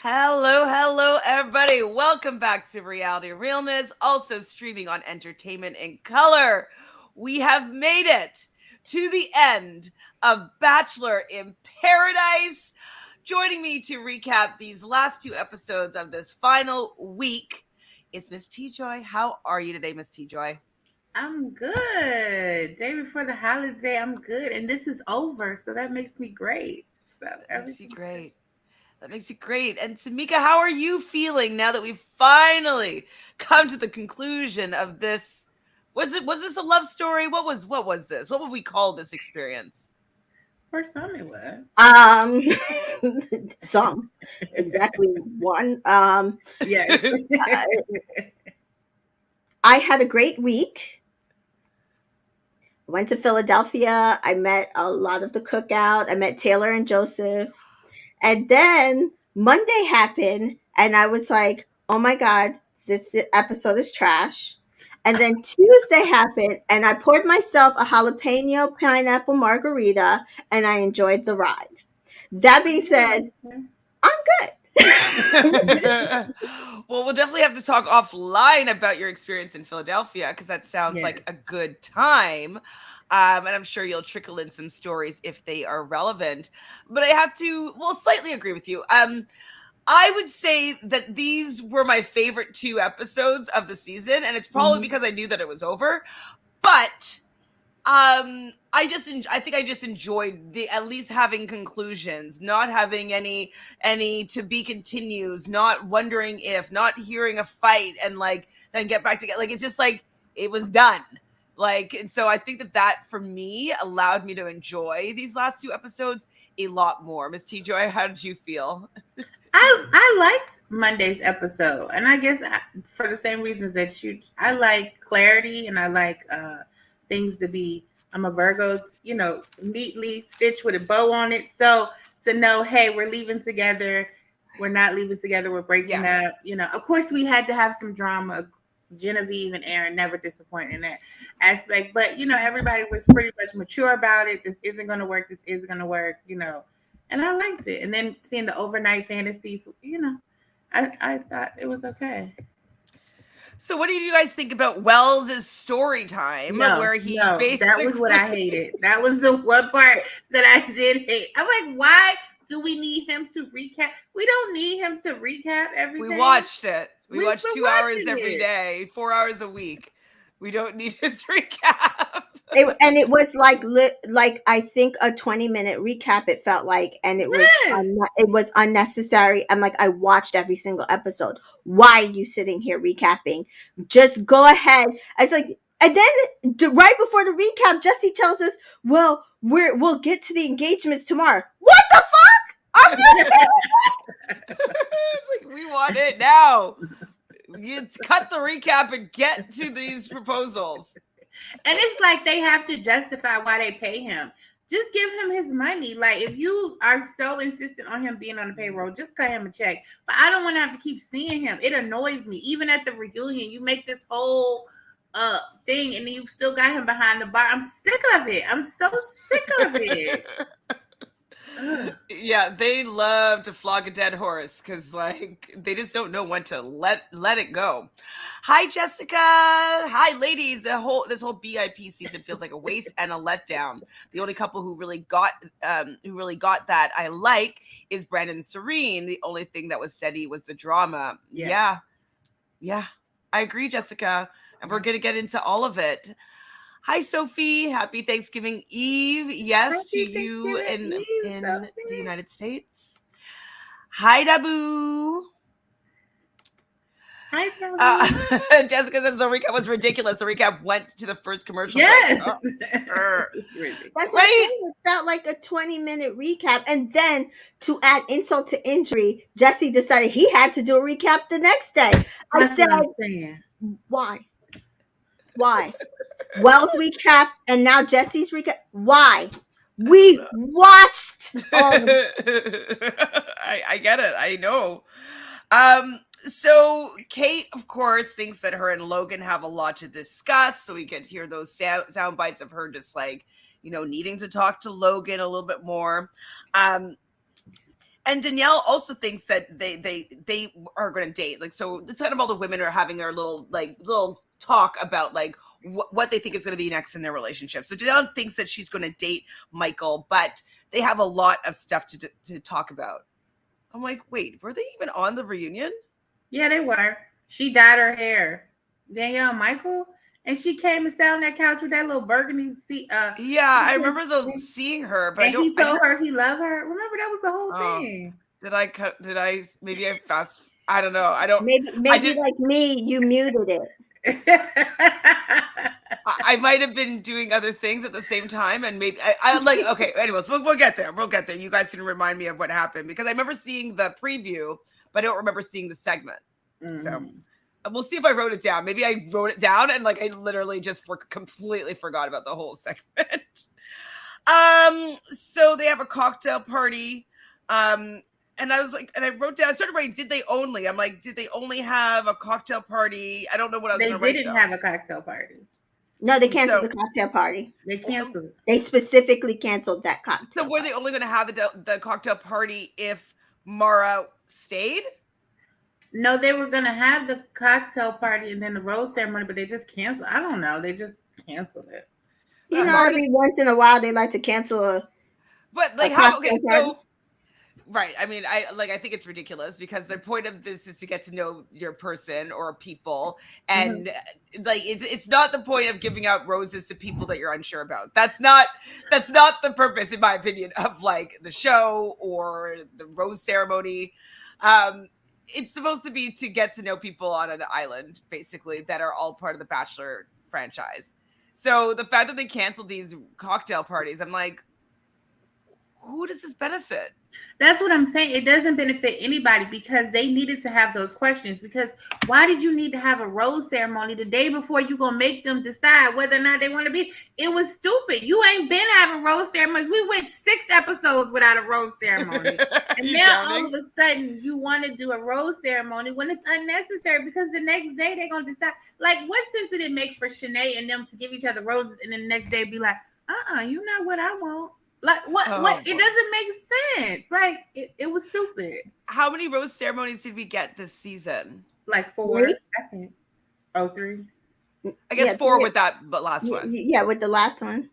Hello, everybody. Welcome back to Realnesss, also streaming on Entertainment in Color. We have made it to the end of Bachelor in Paradise. Joining me to recap these last two episodes of this final week is Miss TJoy. How are you today, Miss TJoy? I'm good. Day before the holiday, I'm good. And this is over, so that makes me great. So That makes you everything's good. great. That makes you great. And Tamika, how are you feeling now that we've finally come to the conclusion of this? Was this a love story? What was this? What would we call this experience? For some it was. Um, some exactly one. Yes. I had a great week. Went to Philadelphia. I met a lot of the cookout. I met Taylor and Joseph. And then Monday happened, and I was like, oh my God, this episode is trash. And then Tuesday happened, and I poured myself a jalapeno pineapple margarita, and I enjoyed the ride. That being said, I'm good. Well, we'll definitely have to talk offline about your experience in Philadelphia because that sounds Yes. like a good time. And I'm sure you'll trickle in some stories if they are relevant. But I have to, slightly agree with you. I would say that these were my favorite two episodes of the season, and it's probably because I knew that it was over. But I think I just enjoyed the at least having conclusions, not having any to be continues, not wondering if, not hearing a fight and like then get back together. Like it's just like it was done. Like, and so I think that for me allowed me to enjoy these last two episodes a lot more. Miss TJoy, how did you feel? I liked Monday's episode, and I guess for the same reasons that I like clarity, and I like things to be. I'm a Virgo, neatly stitched with a bow on it. So to know, hey, we're leaving together. We're not leaving together. We're breaking up. Of course, we had to have some drama. Genevieve and Aaron never disappoint in that aspect, but everybody was pretty much mature about it. This isn't going to work. This isn't going to work. And I liked it. And then seeing the overnight fantasies, I thought it was okay. So what do you guys think about Wells' story time where he basically that was what I hated. That was the one part that I did hate. I'm like, why do we need him to recap? We don't need him to recap everything. We watched it. We watched 2 hours watching every it. day, 4 hours a week. We don't need his recap. And it was like I think a 20-minute recap. It felt like, and it was it was unnecessary. I'm like, I watched every single episode. Why are you sitting here recapping? Just go ahead. I was like, and then right before the recap, Jesse tells us, "Well, we'll get to the engagements tomorrow." What the fuck? Are we? Like, we want it now. You cut the recap and get to these proposals. And it's like they have to justify why they pay him. Just give him his money. Like, if you are so insistent on him being on the payroll, just cut him a check. But I don't want to have to keep seeing him. It annoys me. Even at the reunion, you make this whole thing and you still got him behind the bar. I'm sick of it. I'm so sick of it. Yeah, they love to flog a dead horse because like they just don't know when to let it go. Hi Jessica. Hi ladies. This whole BIP season feels like a waste and a letdown. The only couple who really got that I like is Brandon and Serene. The only thing that was steady was the drama. Yeah. I agree, Jessica. And we're gonna get into all of it. Hi, Sophie. Happy Thanksgiving Eve. Yes, to you in the United States. Hi, Dabu. Hi, Dabu. Jessica says the recap was ridiculous. The recap went to the first commercial. Yes. That's right. It felt like a 20-minute recap. And then to add insult to injury, Jesse decided he had to do a recap the next day. I said, why? Wells recap and now Jesse's recap. Why? We watched. I get it. I know. So Kate, of course, thinks that her and Logan have a lot to discuss. So we get to hear those sound bites of her just like, needing to talk to Logan a little bit more. And Danielle also thinks that they are going to date. Like, so it's kind of all the women are having their little talk about like what they think is going to be next in their relationship. So Danielle thinks that she's going to date Michael, but they have a lot of stuff to talk about. I'm like, wait, were they even on the reunion? Yeah, they were. She dyed her hair. Danielle Michael. And she came and sat on that couch with that little burgundy seat. Yeah, I remember seeing her, but and he told her he loved her. Remember, that was the whole thing. Maybe I I don't know. I don't. Maybe like me, you muted it. I might have been doing other things at the same time, and maybe I like. Okay, anyways, we'll get there. We'll get there. You guys can remind me of what happened because I remember seeing the preview, but I don't remember seeing the segment. So we'll see if I wrote it down. Maybe I wrote it down and like I literally just completely forgot about the whole segment. So they have a cocktail party. And I was like, and I wrote down, I started writing, did they only? I'm like, did they only have a cocktail party? I don't know what I was going to write. They didn't have a cocktail party. No, they canceled the cocktail party. They canceled it. They specifically canceled that cocktail. So were they only going to have the cocktail party if Mara stayed? No, they were going to have the cocktail party and then the rose ceremony, but they just canceled. I don't know. They just canceled it. You know, every once in a while they like to cancel a. But like how? Okay, so. Right. I mean, I think it's ridiculous because the point of this is to get to know your person or people. And like, it's not the point of giving out roses to people that you're unsure about. That's not the purpose, in my opinion, of like the show or the rose ceremony. It's supposed to be to get to know people on an island, basically, that are all part of the Bachelor franchise. So the fact that they canceled these cocktail parties, I'm like, who does this benefit? That's what I'm saying. It doesn't benefit anybody because they needed to have those questions. Because why did you need to have a rose ceremony the day before you gonna make them decide whether or not they want to be? It was stupid. You ain't been having rose ceremonies. We went 6 episodes without a rose ceremony, and now all of a sudden you want to do a rose ceremony when it's unnecessary because the next day they're gonna decide. Like, what sense did it make for Shanae and them to give each other roses and then the next day be like, you're not what I want. Like, what? It doesn't make sense. Like, it was stupid. How many rose ceremonies did we get this season? Like 4, I think. 3. I guess 4 with that last one. Yeah, with the last one.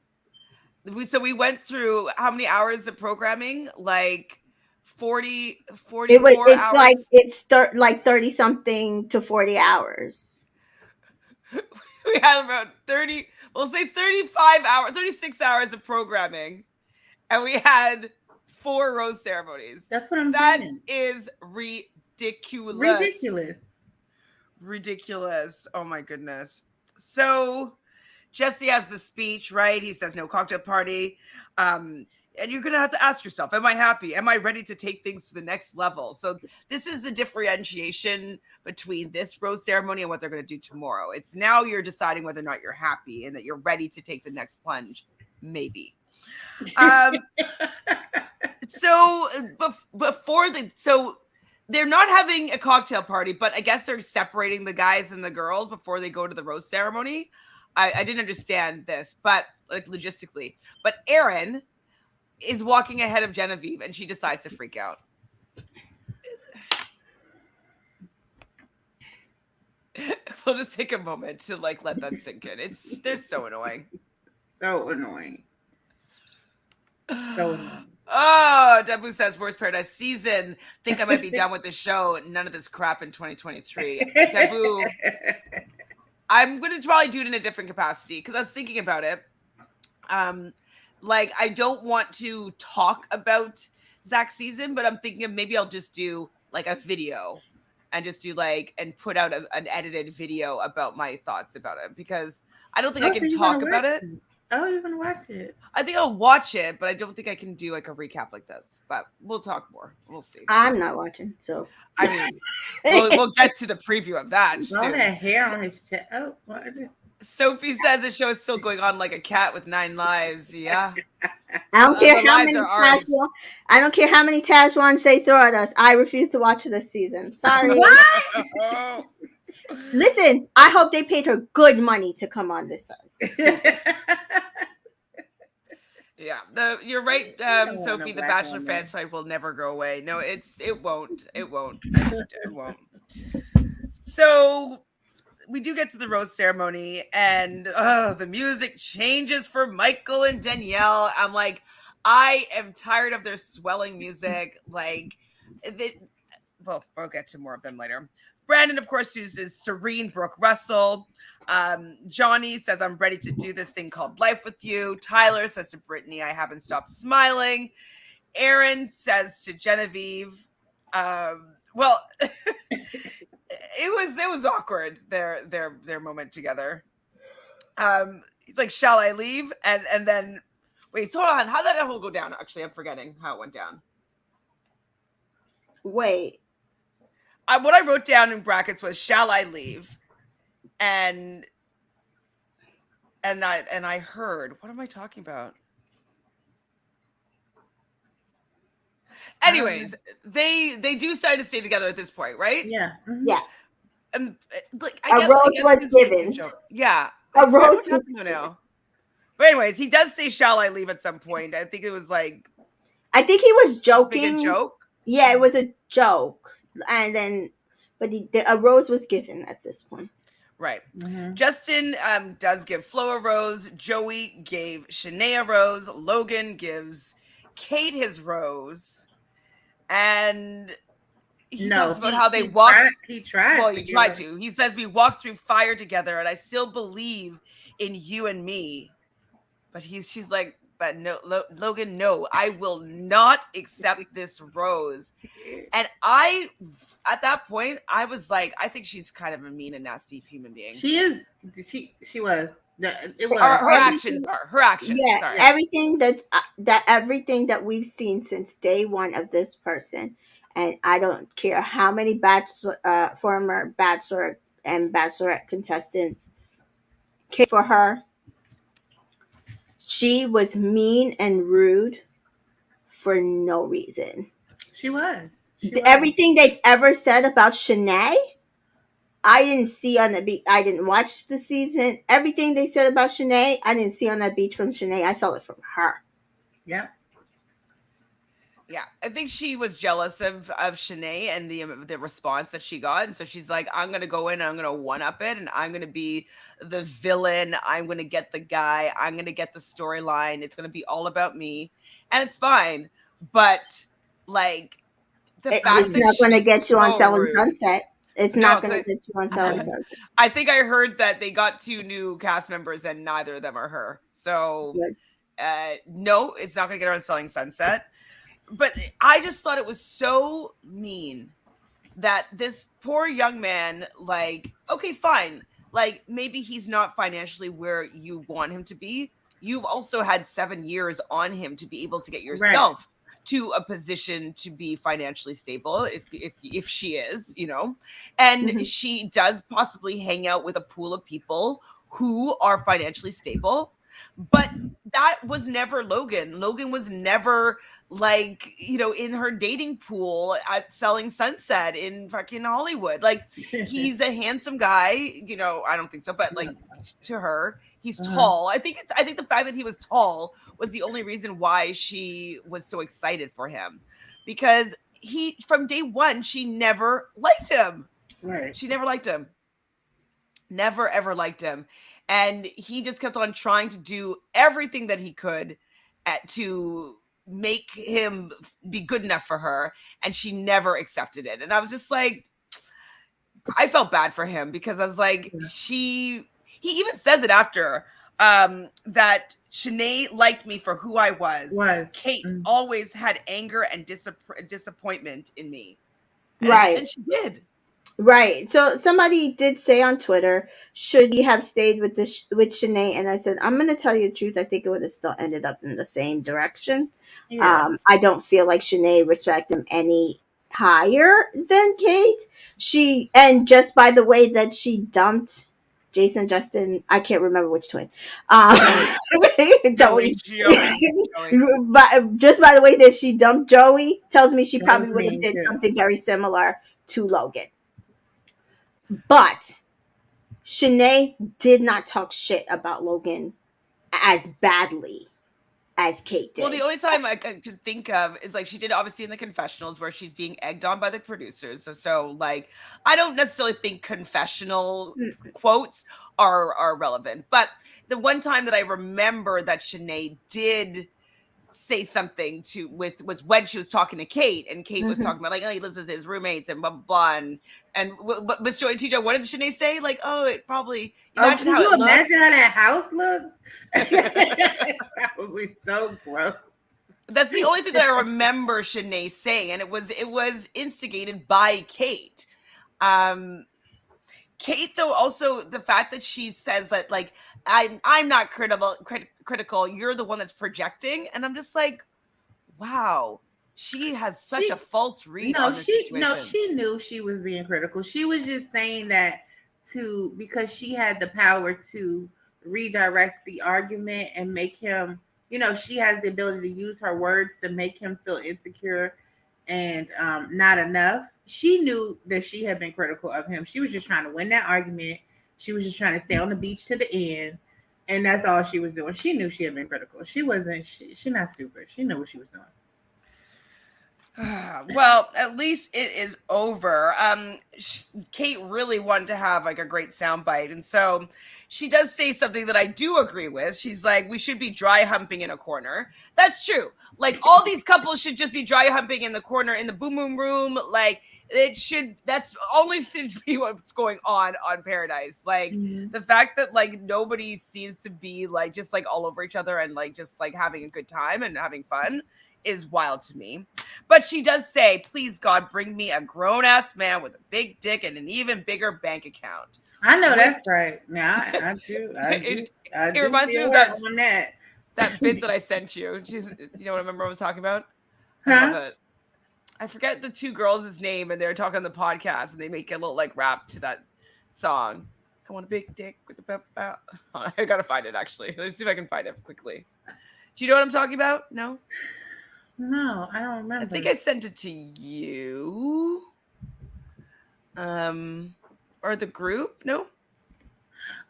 So we went through how many hours of programming? Like 40, 44 it's hours? Like, it's like 30 something to 40 hours. We had about 30, we'll say 35 hours, 36 hours of programming. And we had 4 rose ceremonies. That's what I'm saying. That is ridiculous. Ridiculous. Oh my goodness. So Jesse has the speech, right? He says no cocktail party. And you're going to have to ask yourself, am I happy? Am I ready to take things to the next level? So this is the differentiation between this rose ceremony and what they're going to do tomorrow. It's now you're deciding whether or not you're happy and that you're ready to take the next plunge. Maybe. So they're not having a cocktail party, but I guess they're separating the guys and the girls before they go to the rose ceremony. I didn't understand this, but like logistically, but Aaron is walking ahead of Genevieve and she decides to freak out. We'll just take a moment to like let that sink in. They're so annoying. So annoying. So annoying. Oh, Debu says worst Paradise season. Think I might be done with the show. None of this crap in 2023. Debu, I'm going to probably do it in a different capacity because I was thinking about it. Like, I don't want to talk about Zach's season, but I'm thinking of maybe I'll just do like a video and just do like, and put out an edited video about my thoughts about it because I don't think I can talk about it. Oh, you're going to watch it? I think I'll watch it, but I don't think I can do like a recap like this. But we'll talk more. We'll see. I'm not watching, so. I mean, we'll get to the preview of that soon. All that hair on his chest. Oh, well, Sophie says the show is still going on like a cat with 9 lives. Yeah. I don't care how many Tajwans they throw at us. I refuse to watch this season. Sorry. Oh. Listen, I hope they paid her good money to come on this side. Yeah, you're right, We don't want no Sophie. The black Bachelor woman. fan side will never go away. No, it won't. It won't. It won't. So we do get to the rose ceremony, and the music changes for Michael and Danielle. I'm like, I am tired of their swelling music. Like, they, well, we'll get to more of them later. Brandon, of course, uses Serene Brooke Russell. Johnny says, I'm ready to do this thing called life with you. Tyler says to Brittany, I haven't stopped smiling. Aaron says to Genevieve, well, it was awkward, their moment together. He's like, shall I leave? And then wait, hold on. How did that whole go down? Actually, I'm forgetting how it went down. Wait. What I wrote down in brackets was shall I leave? And I heard, what am I talking about? Anyways, they do start to stay together at this point, right? Yeah. Mm-hmm. Yes. Like A rose was given. Yeah. A I forget rose what's happening now. But anyways, he does say shall I leave at some point. I think it was like, I think he was make a joking. joke. Yeah, it was a joke. And then, but a rose was given at this point. Right. Mm-hmm. Justin does give Flo a rose. Joey gave Shanae a rose. Logan gives Kate his rose. And he talks about how they walked. He tried. Well, he tried to. He says we walked through fire together, and I still believe in you and me. But she's like, but no, Logan, no, I will not accept this rose. And at that point, I was like, I think she's kind of a mean and nasty human being. She is. She was. It was. Her actions are. Her actions. Yeah, sorry. Everything everything that we've seen since day one of this person, and I don't care how many former Bachelor and Bachelorette contestants came for her. She was mean and rude for no reason. She was. Everything they've ever said about Shanae, I didn't see on the beach. I didn't watch the season. Everything they said about Shanae, I didn't see on that beach from Shanae. I saw it from her. Yeah. Yeah, I think she was jealous of Shanae and the response that she got, and so she's like, "I'm gonna go in, and I'm gonna one up it, and I'm gonna be the villain. I'm gonna get the guy. I'm gonna get the storyline. It's gonna be all about me, and it's fine." But like, it's not going to get you on Selling Sunset. It's not going to get you on Selling Sunset. I think I heard that they got 2 new cast members, and neither of them are her. So, no, it's not going to get her on Selling Sunset. But I just thought it was so mean that this poor young man, like, okay, fine. Like, maybe he's not financially where you want him to be. You've also had 7 years on him to be able to get yourself to a position to be financially stable, if she is, and she does possibly hang out with a pool of people who are financially stable. But that was never Logan. Logan was never like, in her dating pool at Selling Sunset in fucking Hollywood. Like, he's a handsome guy, I don't think so, but like to her, he's tall. I think the fact that he was tall was the only reason why she was so excited for him, because from day one, she never liked him. Right. She never liked him. Never, ever liked him. And he just kept on trying to do everything that he could to make him be good enough for her. And she never accepted it. And I was just like, I felt bad for him, because I was like, he even says it after, that Shanae liked me for who I was. Kate always had anger and disappointment in me. And she did. Right. So somebody did say on Twitter, should he have stayed with Shanae? And I said, I'm going to tell you the truth. I think it would have still ended up in the same direction. Yeah. I don't feel like Shanae respected him any higher than Kate. And just by the way that she dumped Jason, Justin, I can't remember which twin. Joey. But just by the way that she dumped Joey tells me she probably would have did something very similar to Logan. But Shanae did not talk shit about Logan as badly as Kate did. Well, the only time I could think of is like she did obviously in the confessionals where she's being egged on by the producers. So like I don't necessarily think confessional quotes are relevant, but the one time that I remember that Shanae did say something was when she was talking to Kate, and Kate was talking about like, oh, he lives with his roommates and blah blah blah, and but Miss Joy and TJ, what did Shanae say? Like, oh, it probably imagine can how you it imagine looks. how that house looks? It's probably so gross. That's the only thing that I remember Shanae saying, and it was instigated by Kate. Kate, though, also the fact that she says that like I'm not critical, you're the one that's projecting, and I'm just like, wow, she has such a false read on the situation. She knew she was being critical. She was just saying that because she had the power to redirect the argument and make him, she has the ability to use her words to make him feel insecure and not enough. She knew that she had been critical of him. She was just trying to win that argument. She was just trying to stay on the beach to the end. And that's all she was doing. She knew she had been critical. She's not stupid. She knew what she was doing. Well, at least it is over. Kate really wanted to have like a great soundbite, and so she does say something that I do agree with. She's like, "We should be dry humping in a corner." That's true. Like all these couples should just be dry humping in the corner in the boom boom room. Like it should. That's only should be what's going on Paradise. Like the fact that like nobody seems to be like just like all over each other and like just like having a good time and having fun is wild to me. But she does say, please God, bring me a grown-ass man with a big dick and an even bigger bank account. I know that's right. Now I do. It reminds me of that bit that I sent you. You know what I remember I was talking about? I love it. I forget the two girls' name, and they're talking on the podcast, and they make a little like rap to that song. I want a big dick with a I gotta find it actually. Let's see if I can find it quickly. Do you know what I'm talking about? No? No, I don't remember. I think I sent it to you. Or the group? No?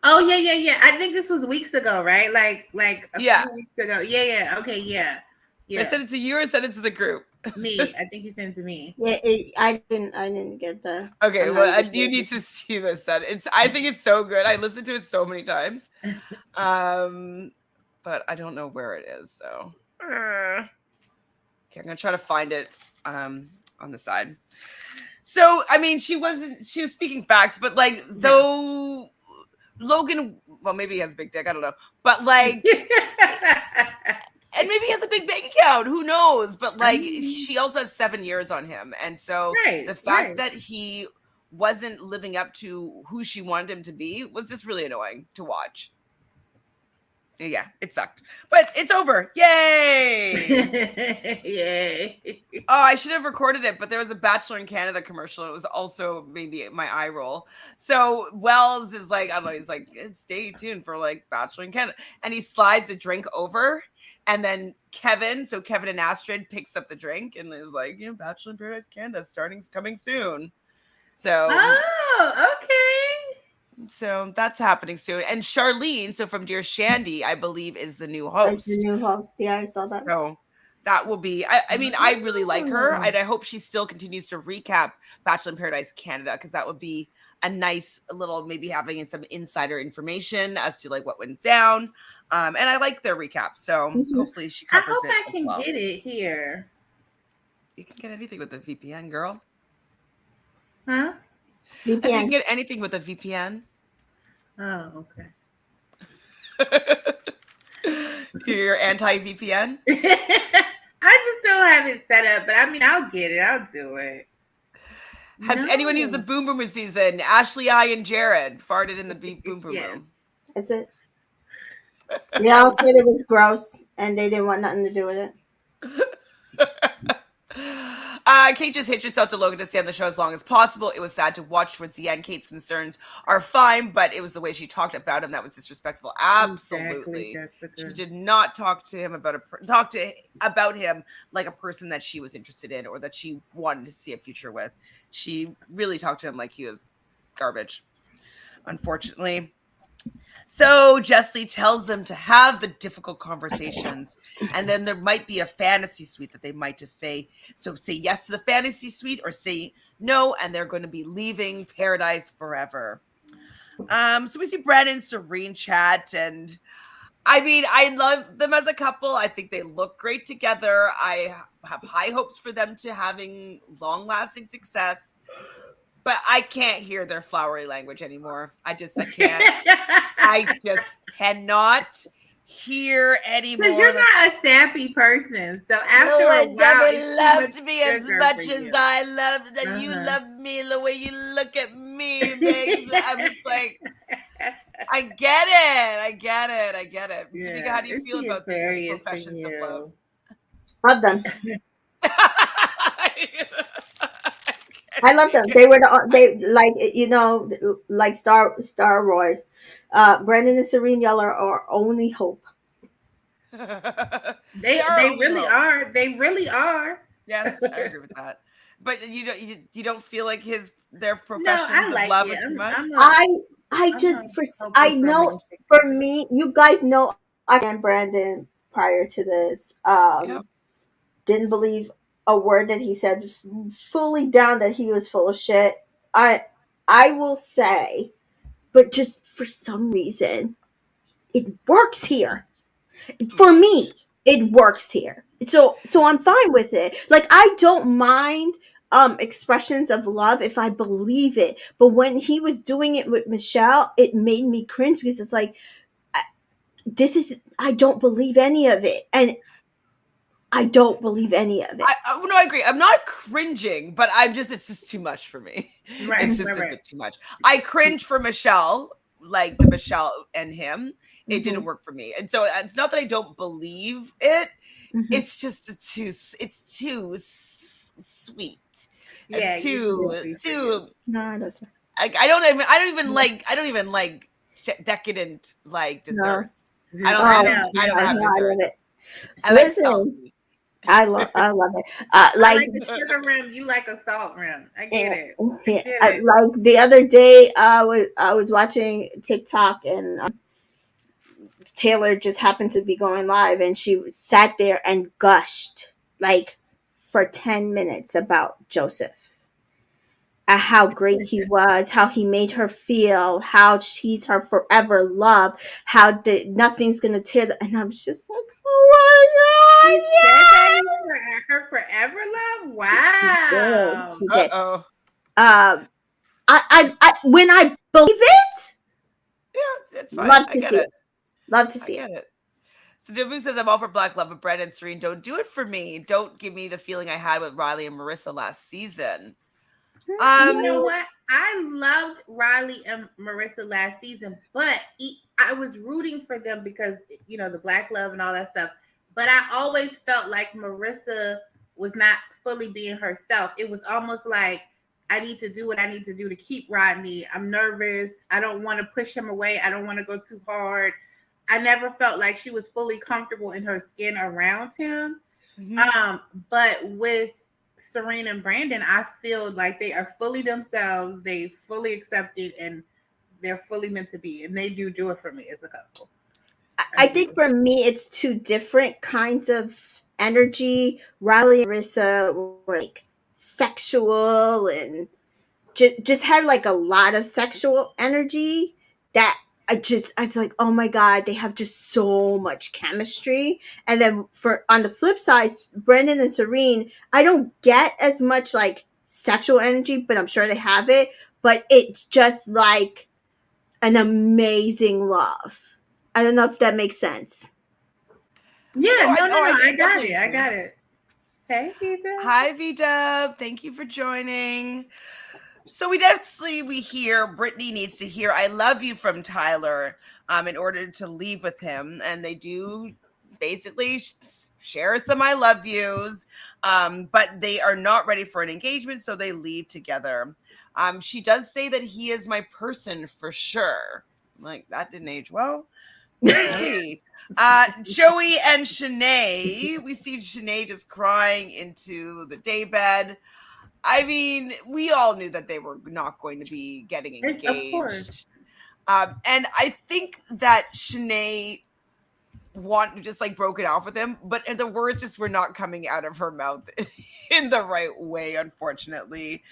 Oh yeah. I think this was weeks ago, right? Like a few weeks ago. Yeah. Okay, yeah. I sent it to you or sent it to the group? Me. I think you sent it to me. Yeah, I didn't get that. Okay, well, you need to see this then. I think it's so good. I listened to it so many times. But I don't know where it is though. Okay, I'm gonna try to find it on the side. So, I mean, she was speaking facts, but like though Logan, well, maybe he has a big dick, I don't know, but like, and maybe he has a big bank account, who knows? But like, she also has 7 years on him, and so the fact that he wasn't living up to who she wanted him to be was just really annoying to watch. Yeah, it sucked. But it's over. Yay! Yay. Oh, I should have recorded it, but there was a Bachelor in Canada commercial. It was also maybe my eye roll. So Wells is like, I don't know, he's like, stay tuned for like Bachelor in Canada. And he slides a drink over. And then Kevin and Astrid picks up the drink and is like, Bachelor in Paradise Canada coming soon. So okay. So that's happening soon. And Charlene, so from Dear Shandy, I believe is the new host. It's the new host. Yeah, I saw that. So that will be, I mean, I really like her. And I hope she still continues to recap Bachelor in Paradise Canada, because that would be a nice little, maybe having some insider information as to like what went down. And I like their recap. So hopefully she covers it. I hope I can get it here. You can get anything with a VPN, girl. Huh? VPN. I think you can get anything with a VPN. Oh, okay. You're anti-VPN? I just don't have it set up, but I mean, I'll get it. I'll do it. Has anyone used the Boom Boom season? Ashley, I, and Jared farted in the Boom Boom room. Is it? They all said it was gross, and they didn't want nothing to do with it. Kate just hitched herself to Logan to stay on the show as long as possible. It was sad to watch towards the end. Kate's concerns are fine, but it was the way she talked about him that was disrespectful. Absolutely, exactly. She did not talk to him about him like a person that she was interested in or that she wanted to see a future with. She really talked to him like he was garbage. Unfortunately. So Jessie tells them to have the difficult conversations, and then there might be a fantasy suite that they might just say yes to the fantasy suite or say no, and they're going to be leaving paradise forever. So we see Brandon and Serene chat, and I mean, I love them as a couple. I think they look great together. I have high hopes for them to having long-lasting success, but I can't hear their flowery language anymore. I can't. I just cannot hear anymore. Because you're not a sappy person. So after No a one while, ever it's too loved much me as sugar much for as you. I loved that you love me. The way you look at me makes I'm just like, I get it. I get it. I get it. Yeah, Tamika, how do you it's feel the about these Aquarius in professions of love? you. Love them. I love them. They were they like like Star Wars. Brandon and Serene, y'all are our only hope. They are only really hope. are. They really are. Yes, I agree with that. But you don't feel like their No, professions I of like love it. are too much? I I'm just a I hopeless know romantic. for me, you guys know I and Brandon prior to this. Yep. Didn't believe a word that he said. Fully down that he was full of shit. I I will say, but just for some reason, it works here. For me, it works here. So I'm fine with it. Like I don't mind expressions of love if I believe it. But when he was doing it with Michelle, it made me cringe because it's like this is I don't believe any of it. And I don't believe any of it. No, I agree. I'm not cringing, but it's just too much for me. Right, It's just a right. bit too much. I cringe for Michelle, like the Michelle and him. It didn't work for me. And so it's not that I don't believe it. Mm-hmm. It's just it's too sweet. Yeah, Too No, I don't. I don't even like decadent like No. desserts. Oh, I Oh don't God, have no, I love desserts. it. I like Listen, salty. I love it. I Like like a sugar rim. You like a salt rim. I get it. yeah, I get it. like the other day, I was watching TikTok and Taylor just happened to be going live, and she sat there and gushed like for 10 minutes about Joseph, how great he was, how he made her feel, how he's her forever love, how nothing's gonna tear the. And I was just like, He oh said that my he's her forever love. god, Wow. she did. Uh-oh. When I believe it, Yeah, it's fine. love I to get see it. it. Love to I see it. get it. So Jabu says, I'm all for Black Love, but Brad and Serene, don't do it for me. Don't give me the feeling I had with Riley and Marissa last season. You know what? I loved Riley and Marissa last season, but I was rooting for them because the Black love and all that stuff. But I always felt like Marissa was not fully being herself. It was almost like I need to do what I need to do to keep Rodney. I'm nervous. I don't want to push him away. I don't want to go too hard. I never felt like she was fully comfortable in her skin around him. But with Serena and Brandon, I feel like they are fully themselves. They fully accepted, and they're fully meant to be. And they do it for me as a couple. I think for me, it's two different kinds of energy. Riley and Marissa were like sexual and just had like a lot of sexual energy that I was like, oh my god, they have just so much chemistry. And then for on the flip side, Brendan and Serene, I don't get as much like sexual energy, but I'm sure they have it. But it's just like an amazing love. I don't know if that makes sense. Yeah, no, I got definitely it. I agree. got it. Hey, Vita. Hi, V-Dub. Thank you for joining. So we hear Brittany needs to hear I love you from Tyler in order to leave with him. And they do basically share some I love yous, but they are not ready for an engagement, so they leave together. She does say that he is my person for sure. Like, that didn't age well. Okay. Joey and Shanae. We see Shanae just crying into the daybed. I mean, we all knew that they were not going to be getting engaged. Of course. And I think that Shanae just like broke it off with him, but the words just were not coming out of her mouth in the right way, unfortunately.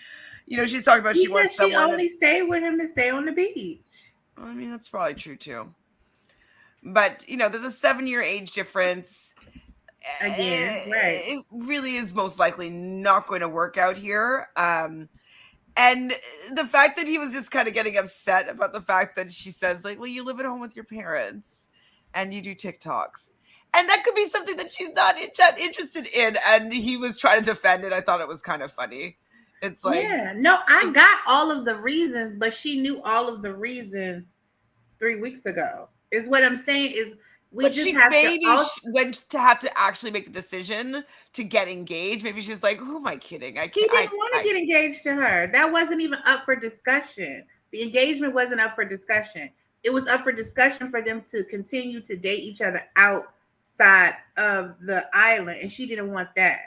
She's talking about she Because wants she someone only stayed with him to stay on the beach. I mean, that's probably true too. But there's a 7-year age difference. Again, right. It really is most likely not going to work out here. And the fact that he was just kind of getting upset about the fact that she says, like, well, you live at home with your parents and you do TikToks. And that could be something that she's not interested in. And he was trying to defend it. I thought it was kind of funny. It's like, yeah, no, I got all of the reasons, but she knew all of the reasons 3 weeks ago. Is what I'm saying is we but just she have maybe to went to have to actually make the decision to get engaged. Maybe she's like, who am I kidding? I He can't. didn't want to get engaged to her. That wasn't even up for discussion. The engagement wasn't up for discussion. It was up for discussion for them to continue to date each other outside of the island, and she didn't want that.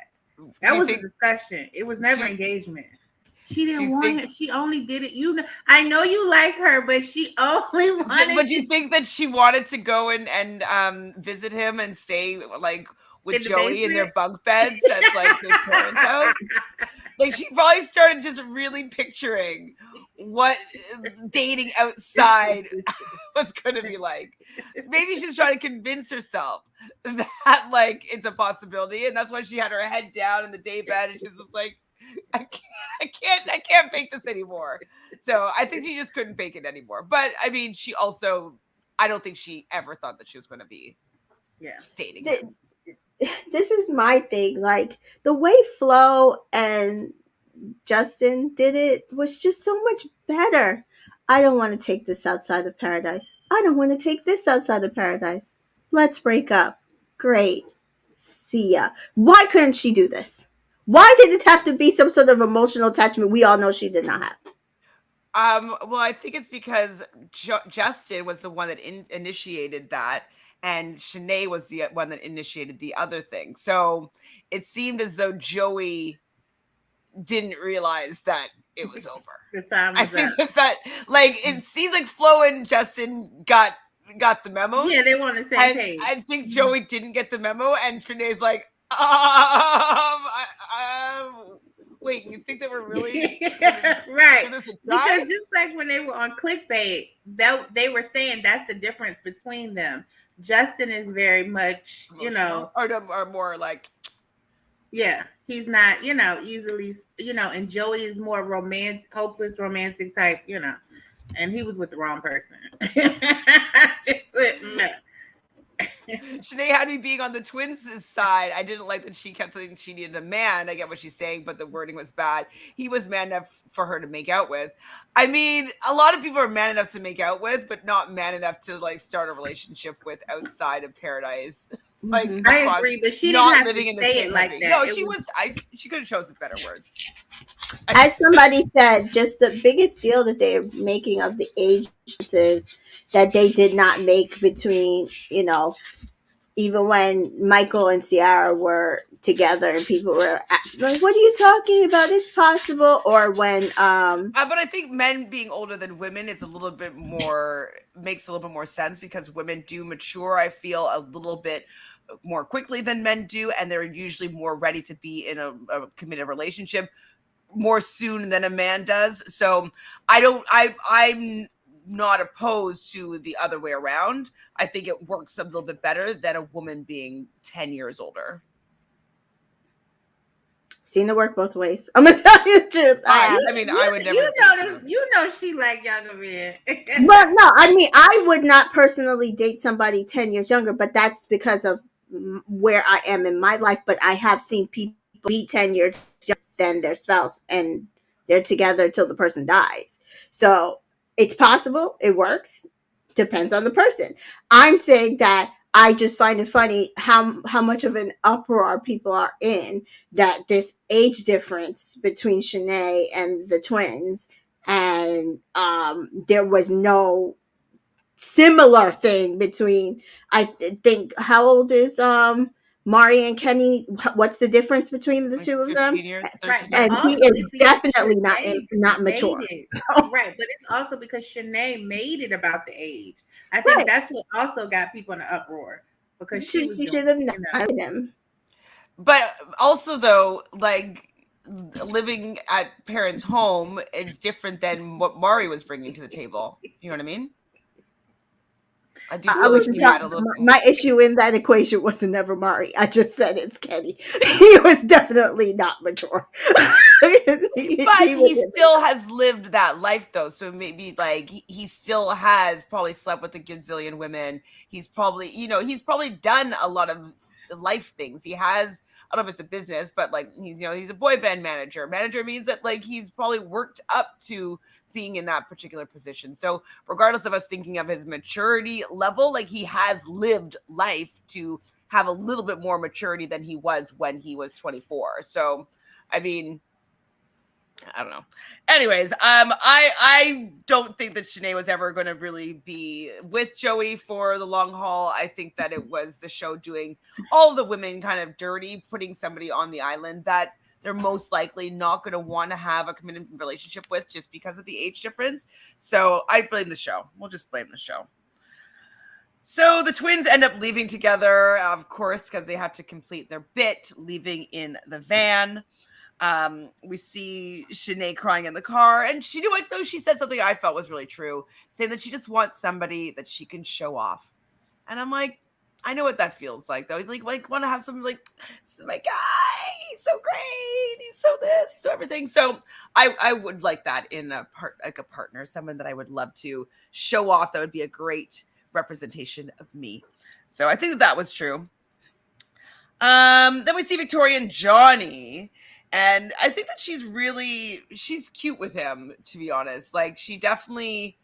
That was a discussion. It was never engagement. She didn't want it. She only did it. I know you like her, but she only wanted. But do you think that she wanted to go and visit him and stay like with Joey in their bunk beds at like their parents' house? Like she probably started just really picturing what dating outside was going to be like. Maybe she's trying to convince herself that like it's a possibility, and that's why she had her head down in the day bed and she's just like, I can't fake this anymore. So I think she just couldn't fake it anymore. But I mean, I don't think she ever thought that she was going to be dating him. This is my thing. Like the way Flo and Justin did it was just so much better. I don't want to take this outside of paradise. I don't want to take this outside of paradise. Let's break up. Great. See ya. Why couldn't she do this? Why did it have to be some sort of emotional attachment we all know she did not have? Well, I think it's because Justin was the one that initiated that, and Shanae was the one that initiated the other thing. So it seemed as though Joey didn't realize that it was over. The time was I think that like it seems like Flo and Justin got the memos. Yeah, they were on the same page. I think Joey didn't get the memo, and Shanae's like, wait, you think that we're really right? Because just like when they were on clickbait, they were saying that's the difference between them. Justin is very much, emotional, or more like, yeah, he's not, easily, and Joey is more hopeless romantic type, and he was with the wrong person. Shanae had me being on the twins' side. I didn't like that she kept saying she needed a man. I get what she's saying, but the wording was bad. He was man enough for her to make out with. I mean, a lot of people are man enough to make out with, but not man enough to like start a relationship with outside of paradise. Like I agree, but she didn't have living to say it like that. No, she could have chosen better words. As somebody said, just the biggest deal that they're making of the age differences that they did not make between, even when Michael and Ciara were together and people were acting like, what are you talking about? It's possible. Or when but I think men being older than women is makes a little bit more sense because women do mature, I feel, a little bit more quickly than men do, and they're usually more ready to be in a committed relationship more soon than a man does. So I'm not opposed to the other way around. I think it works a little bit better than a woman being 10 years older. Seen it work both ways. I'm gonna tell you the truth. I would never. You know she like younger men. But no, I mean, I would not personally date somebody 10 years younger, but that's because of where I am in my life. But I have seen people be 10 years younger than their spouse, and they're together till the person dies. So it's possible. It works. Depends on the person. I'm saying that I just find it funny how much of an uproar people are in that this age difference between Shanae and the twins, and there was no similar thing between. I think how old is Mari and Kenny, what's the difference between the Like two of 15 them? years, Right, 13 but years. And he also is it's because definitely Shanae not made mature. it. So, Right, but it's also because Shanae made it about the age. I think right. that's what also got people in an uproar because she was She doing should have it, known him. But also, though, like living at parents' home is different than what Mari was bringing to the table. You know what I mean? I do I feel like wasn't he had talking. a little. My issue in that equation wasn't never Mari. I just said it's Kenny. He was definitely not mature. But He he was still has lived that life, though. So maybe like he still has probably slept with a gazillion women. He's probably, he's probably done a lot of life things. He has. I don't know if it's a business, but like he's a boy band manager. Manager means that like he's probably worked up to being in that particular position. So regardless of us thinking of his maturity level, like he has lived life to have a little bit more maturity than he was when he was 24. So, I mean, I don't know. Anyways, I don't think that Shanae was ever going to really be with Joey for the long haul. I think that it was the show doing all the women kind of dirty, putting somebody on the island that they're most likely not going to want to have a committed relationship with just because of the age difference. So I blame the show. We'll just blame the show. So the twins end up leaving together, of course, because they had to complete their bit, leaving in the van. We see Shanae crying in the car, and she knew what, though she said something I felt was really true, saying that she just wants somebody that she can show off. And I'm like, I know what that feels like, though. Like want to have somebody like, this is my guy. He's so great. He's so this. He's so everything. So I would like that in a partner, someone that I would love to show off. That would be a great representation of me. So I think that was true. Then we see Victoria and Johnny, and I think that she's cute with him, to be honest. Like she definitely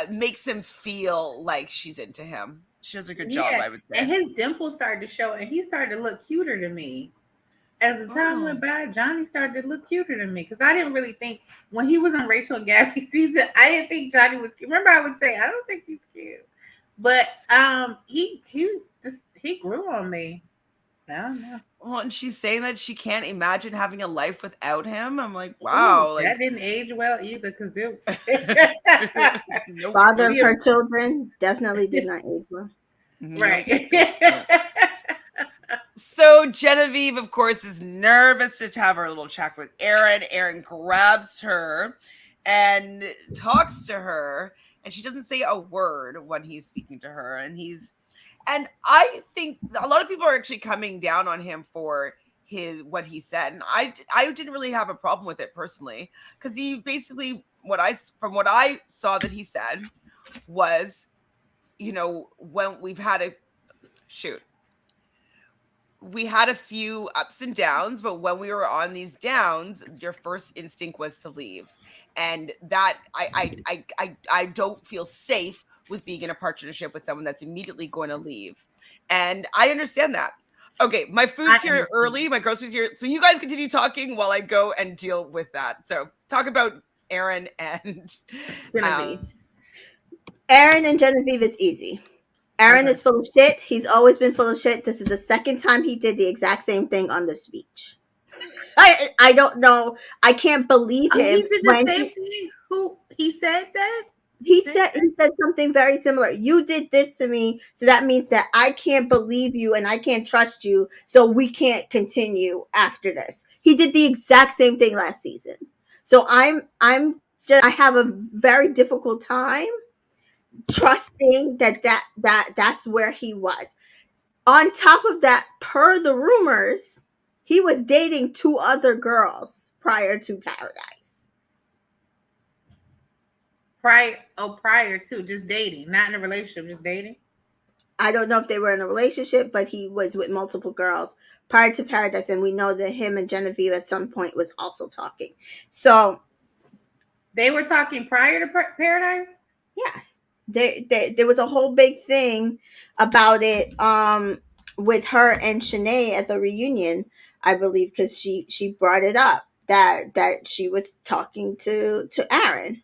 makes him feel like she's into him. She does a good job, I would say. And his dimples started to show, and he started to look cuter to me. As the time went by, Johnny started to look cuter to me because I didn't really think when he was on Rachel and Gabby season, I didn't think Johnny was cute. Remember, I would say I don't think he's cute, but he grew on me. I don't know. Well, and she's saying that she can't imagine having a life without him. I'm like, wow, wow, that didn't age well either because it. Nope. father of her children definitely did not age well. Right. Nope. So Genevieve, of course, is nervous to have her little chat with Aaron. Aaron grabs her and talks to her, and she doesn't say a word when he's speaking to her. And I think a lot of people are actually coming down on him for what he said, and I didn't really have a problem with it personally, because he basically from what I saw that he said was, when we had a few ups and downs, but when we were on these downs, your first instinct was to leave. And that I don't feel safe with being in a partnership with someone that's immediately going to leave. And I understand that. Okay, my food's here early, my groceries here. So you guys continue talking while I go and deal with that. So talk about Aaron and Genevieve. Aaron and Genevieve is easy. Aaron is full of shit. He's always been full of shit. This is the second time he did the exact same thing on the speech. I don't know. I can't believe him. He did the same thing. Who he said that? He said something very similar. You did this to me, so that means that I can't believe you and I can't trust you, so we can't continue after this. He did the exact same thing last season. So I have a very difficult time trusting that's where he was. On top of that, per the rumors, he was dating 2 other girls prior to Paradise. Prior to just dating, not in a relationship, just dating. I don't know if they were in a relationship, but he was with multiple girls prior to Paradise, and we know that him and Genevieve at some point was also talking. So they were talking prior to Paradise. Yes, there was a whole big thing about it with her and Shanae at the reunion, I believe, because she brought it up that she was talking to Aaron.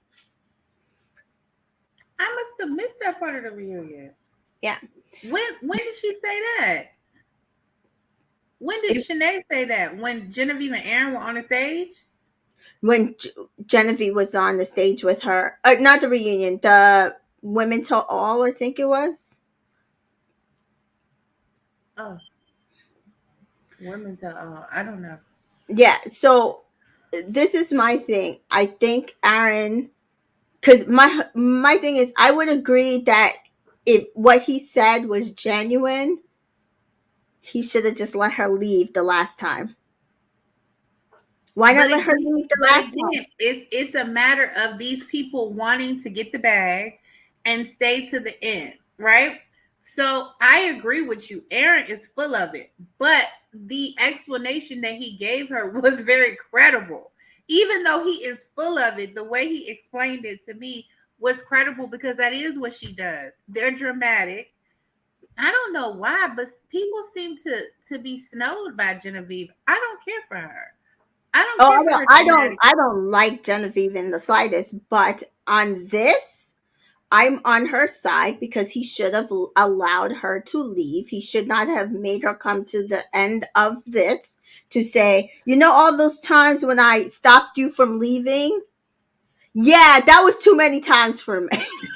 I must have missed that part of the reunion. Yeah. When did she say that? When did Shanae say that? When Genevieve and Aaron were on the stage? When Genevieve was on the stage with her, not the reunion, the Women Till All, I think it was. Oh, women to I don't know. Yeah. So this is my thing. I think Aaron, because my thing is, I would agree that if what he said was genuine, he should have just let her leave the last time. Why not let her leave the last time? It's a matter of these people wanting to get the bag and stay to the end, right? So I agree with you. Aaron is full of it, but the explanation that he gave her was very credible. Even though he is full of it, the way he explained it to me was credible because that is what she does. They're dramatic. I don't know why, but people seem to be snowed by Genevieve. I don't care for her. I don't Oh, care for her dramatic. I don't like Genevieve in the slightest. But on this, I'm on her side because he should have allowed her to leave. He should not have made her come to the end of this to say, all those times when I stopped you from leaving. Yeah, that was too many times for me.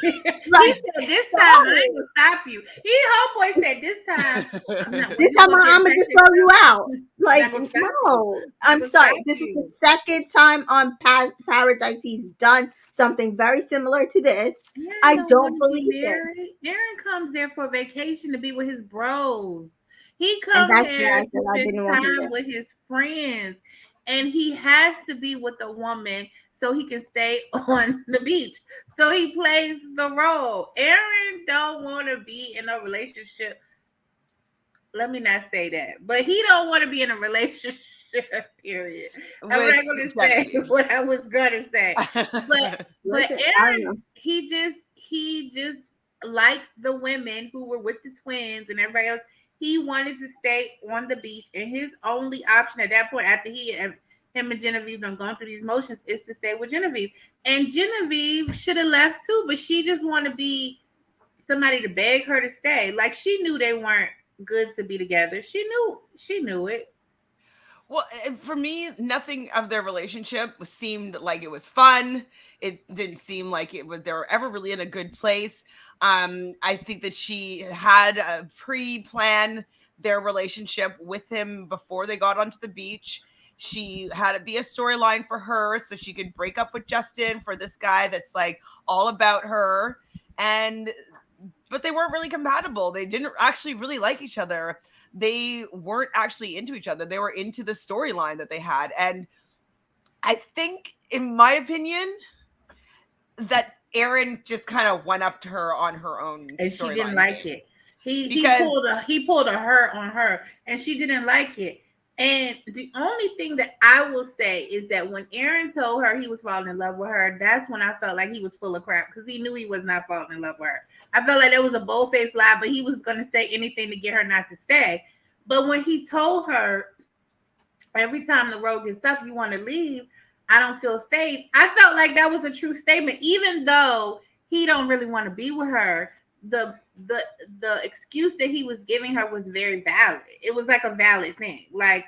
He Like, said, "This time I ain't no. gonna stop you." Homeboy said, "This time I'm not. When This you time go get I'm gonna just practice, throw you out. I'm Like, not gonna stop you. no, I'm not I'm gonna sorry. stop This is the you." second time on Paradise he's done something very similar to this. Aaron I don't want don't to be believe it, married. Aaron comes there for vacation to be with his bros. He and come that's why here I said to I spend didn't want him time there. with his friends, and he has to be with a woman so he can stay on the beach. So he plays the role. Aaron don't want to be in a relationship. Let me not say that, but he don't want to be in a relationship. Period. I'm with not going to say Genevieve. what I was going to say, but Listen, I don't Aaron, know. he just liked the women who were with the twins and everybody else. He wanted to stay on the beach, and his only option at that point, after him and Genevieve done gone through these motions, is to stay with Genevieve. And Genevieve should have left too, but she just want to be somebody to beg her to stay. Like she knew they weren't good to be together. She knew it. Well, for me, nothing of their relationship seemed like it was fun. It didn't seem like it was they were ever really in a good place. I think that she had a pre-plan their relationship with him before they got onto the beach. She had it be a storyline for her so she could break up with Justin for this guy that's like all about her. And but they weren't really compatible. They didn't actually really like each other. They weren't actually into each other. They were into the storyline that they had. And I think, in my opinion, that Erin just kind of went up to her on her own And she didn't storyline like game. it. He Because pulled a her on her, and she didn't like it. And the only thing that I will say is that when Aaron told her he was falling in love with her, that's when I felt like he was full of crap because he knew he was not falling in love with her. I felt like that was a bold-faced lie, but he was going to say anything to get her not to stay. But when he told her every time the road gets tough, you want to leave, I don't feel safe. I felt like that was a true statement, even though he don't really want to be with her. The excuse that he was giving her was very valid. It was like a valid thing. Like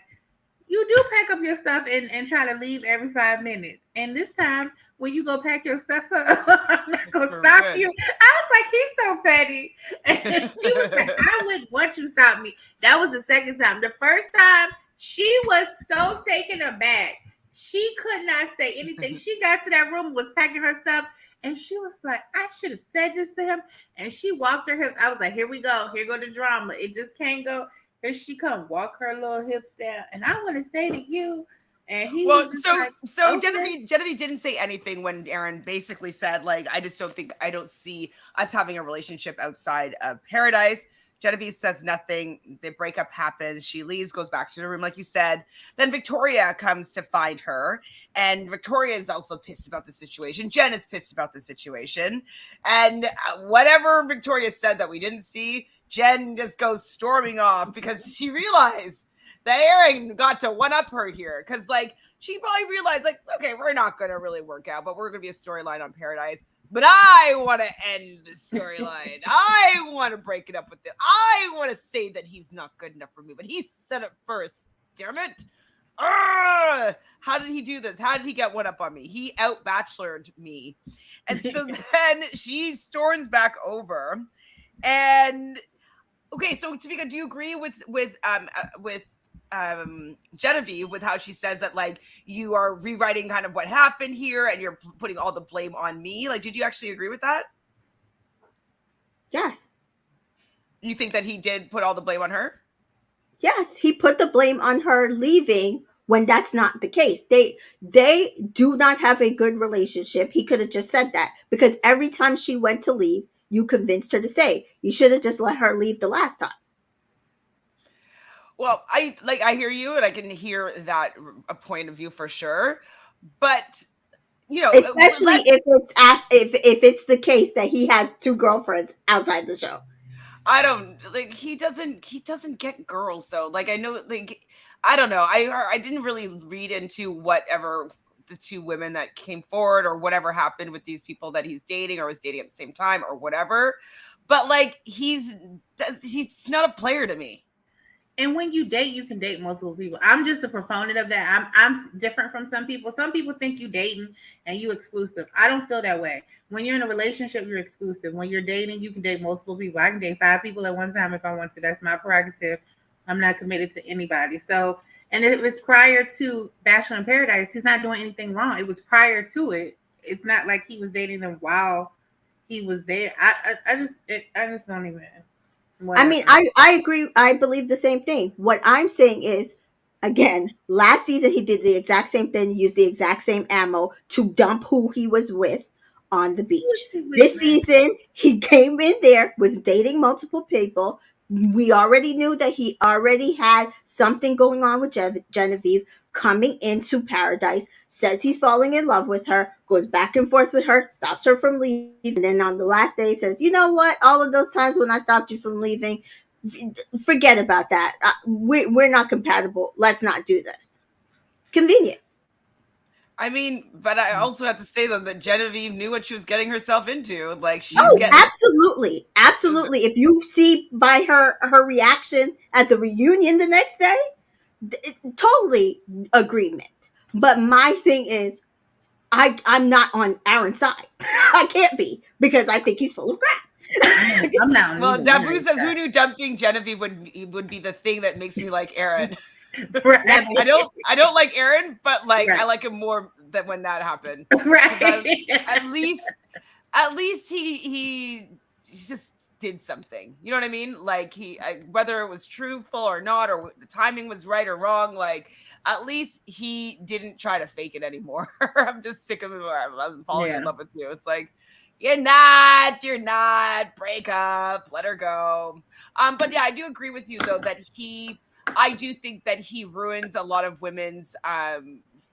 you do pack up your stuff and try to leave every 5 minutes. And this time, when you go pack your stuff up, I'm not gonna stop good. you. I was like, he's so petty. And she was like, I would want you to stop me. That was the second time. The first time, she was so taken aback. She could not say anything. She got to that room, was packing her stuff, and she was like, I should have said this to him. And she walked her hips. I was like, here we go. Here go the drama. It just can't go. Here she come, walk her little hips down, and I want to say to you, and he was well, just so like, so okay. Genevieve didn't say anything when Aaron basically said, like, I don't see us having a relationship outside of Paradise. Genevieve says nothing. The breakup happens. She leaves, goes back to the room, like you said. Then Victoria comes to find her, and Victoria is also pissed about the situation. Jen is pissed about the situation, and whatever Victoria said that we didn't see, Jen just goes storming off because she realized that Aaron got to one up her here. Because, like, she probably realized, like, okay, we're not going to really work out, but we're going to be a storyline on Paradise. But I want to end the storyline. I want to break it up with him. I want to say that he's not good enough for me, but he said it first. Damn it. How did he do this? How did he get one up on me? He out-bachelored me. And so then she storms back over. And okay, so Tamika, do you agree with Genevieve with how she says that like you are rewriting kind of what happened here and you're putting all the blame on me? Like, did you actually agree with that? Yes. You think that he did put all the blame on her? Yes, he put the blame on her leaving when that's not the case. They do not have a good relationship. He could have just said that, because every time she went to leave, you convinced her to stay. You should have just let her leave the last time. Well, I hear you, and I can hear that a point of view for sure, but you know, especially if it's the case that he had 2 girlfriends outside the show. I don't like, he doesn't get girls though. Like, I know, like, I don't know. I didn't really read into whatever the 2 women that came forward or whatever happened with these people that he's dating or was dating at the same time or whatever. But like, he's not a player to me. And when you date, you can date multiple people. I'm just a proponent of that. I'm different from some people. Some people think you dating and you exclusive. I don't feel that way. When you're in a relationship, you're exclusive. When you're dating, you can date multiple people. I can date 5 people at one time if I want to. That's my prerogative. I'm not committed to anybody. So, and it was prior to Bachelor in Paradise. He's not doing anything wrong. It was prior to it. It's not like he was dating them while he was there. I just don't even. Whatever. I mean, I agree. I believe the same thing. What I'm saying is, again, last season he did the exact same thing, used the exact same ammo to dump who he was with on the beach. This season, he came in there, was dating multiple people. We already knew that he already had something going on with Genevieve. Coming into Paradise, says he's falling in love with her, goes back and forth with her, stops her from leaving, and then on the last day says, you know what, all of those times when I stopped you from leaving, forget about that. We're not compatible. Let's not do this. Convenient. I mean, but I also have to say though that Genevieve knew what she was getting herself into. Like, she's absolutely. If you see by her reaction at the reunion the next day, totally agreement. But my thing is, I'm not on Aaron's side. I can't be, because I think he's full of crap. I'm not. Well, Dabu says, who knew dumping Genevieve would be the thing that makes me like Aaron? Right. I don't like Aaron, but like, right. I like him more than when that happened. Right. At least he just did something. You know what I mean? Like, whether it was truthful or not, or the timing was right or wrong, like, at least he didn't try to fake it anymore. I'm just sick of it. I'm falling in love with you. It's like, you're not, break up, let her go. But yeah, I do agree with you though, that I do think that he ruins a lot of women's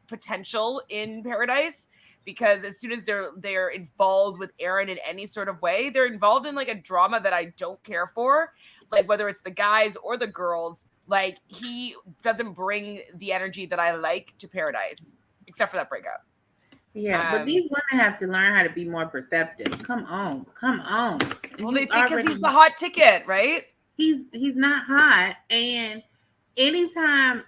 potential in Paradise, because as soon as they're involved with Aaron in any sort of way, they're involved in like a drama that I don't care for. Like, whether it's the guys or the girls, like, he doesn't bring the energy that I like to Paradise, except for that breakup. Yeah, but these women have to learn how to be more perceptive. Come on. Well, they think because he's the hot ticket, right? He's not hot, and anytime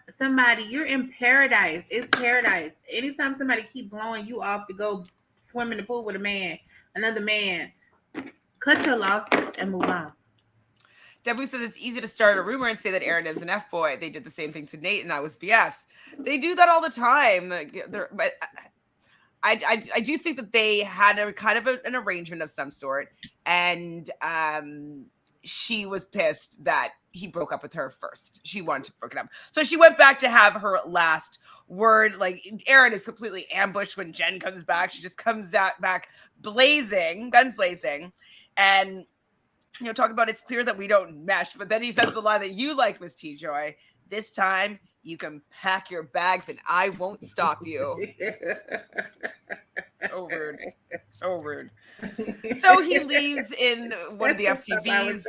you're in paradise, it's paradise. Anytime somebody keep blowing you off to go swim in the pool with another man, cut your losses and move on. Debu says it's easy to start a rumor and say that Aaron is an F-boy. They did the same thing to Nate, and that was BS. They do that all the time. But I do think that they had a kind of an arrangement of some sort, and she was pissed that he broke up with her first. She wanted to break it up. So she went back to have her last word. Like, Aaron is completely ambushed when Jen comes back. She just comes back blazing, guns blazing. And, you know, talk about it's clear that we don't mesh. But then he says the line that you like, Miss TJoy. This time you can pack your bags and I won't stop you. So rude. So rude. So he leaves in one of the SUVs.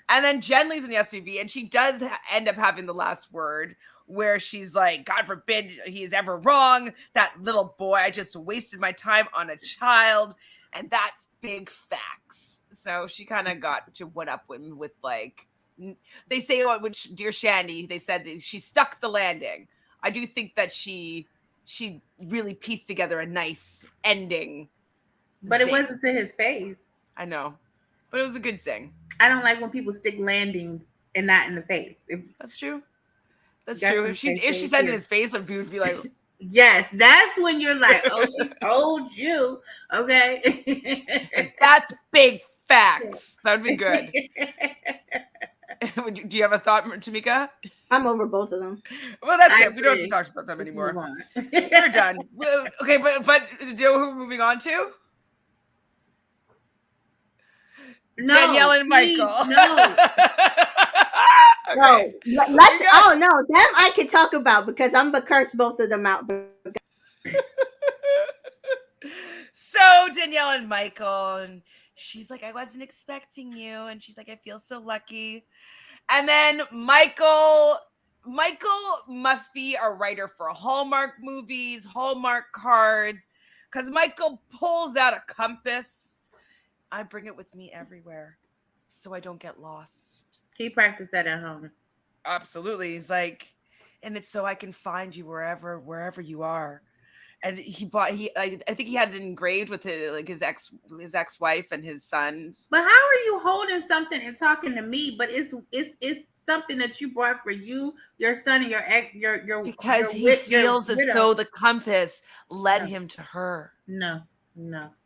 And then Jen leaves in the SUV, and she does end up having the last word, where she's like, God forbid he is ever wrong. That little boy, I just wasted my time on a child. And that's big facts. So she kind of got to one up with like, they say, which dear Shandy, they said that she stuck the landing. I do think that she really pieced together a nice ending. But it wasn't to his face. I know, but it was a good zing. I don't like when people stick landings and not in the face. That's true. That's true. If she said it in his face, we would be like, yes, that's when you're like, oh, she told you. Okay. That's big facts. That would be good. Do you have a thought, Tamika? I'm over both of them. Well, that's it. We don't have to talk about them anymore. We're done. Okay, but do you know who we're moving on to? No, Danielle and Michael. No. Okay. No, let's. Oh no, them I could talk about because I'm gonna curse both of them out. So Danielle and Michael, and she's like, I wasn't expecting you, and she's like, I feel so lucky. And then Michael must be a writer for Hallmark movies, Hallmark cards, because Michael pulls out a compass. I bring it with me everywhere so I don't get lost. He practiced that at home. Absolutely. He's like, and it's so I can find you wherever you are. And I think he had it engraved with his ex-wife and his sons. But how are you holding something and talking to me? But it's something that you brought for you, your son, and your because he feels as though the compass led him to her. No.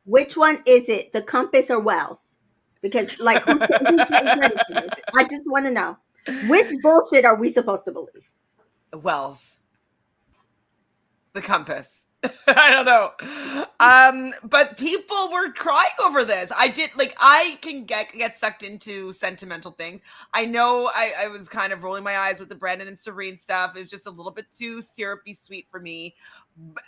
Which one is it? The compass or Wells? Because like, I just want to know which bullshit are we supposed to believe? Wells. The compass. I don't know. But people were crying over this. I can get sucked into sentimental things. I know I was kind of rolling my eyes with the Brandon and Serene stuff. It was just a little bit too syrupy sweet for me.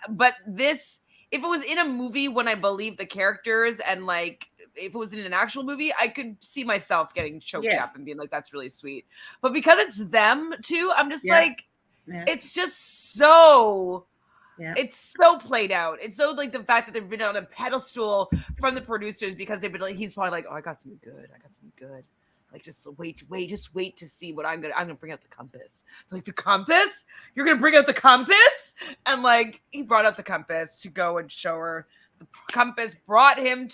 But this, if it was in a movie when I believed the characters and like if it was in an actual movie, I could see myself getting choked up and being like, that's really sweet. But because it's them too, I'm just like, it's just so... Yeah. It's so played out. It's so like the fact that they've been on a pedestal from the producers because they've been like, he's probably like, oh, I got something good. Like, just wait to see what I'm gonna bring out the compass. Like, the compass? You're gonna bring out the compass? And like, he brought out the compass to go and show her. The compass brought him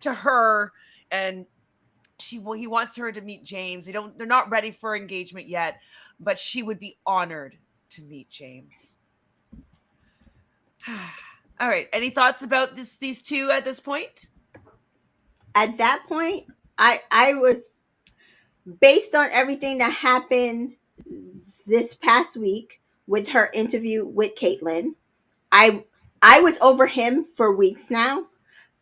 to her, and he wants her to meet James. They're not ready for engagement yet, but she would be honored to meet James. All right. Any thoughts about these two at this point? At that point, I was, based on everything that happened this past week with her interview with Caitlyn, I was over him for weeks now.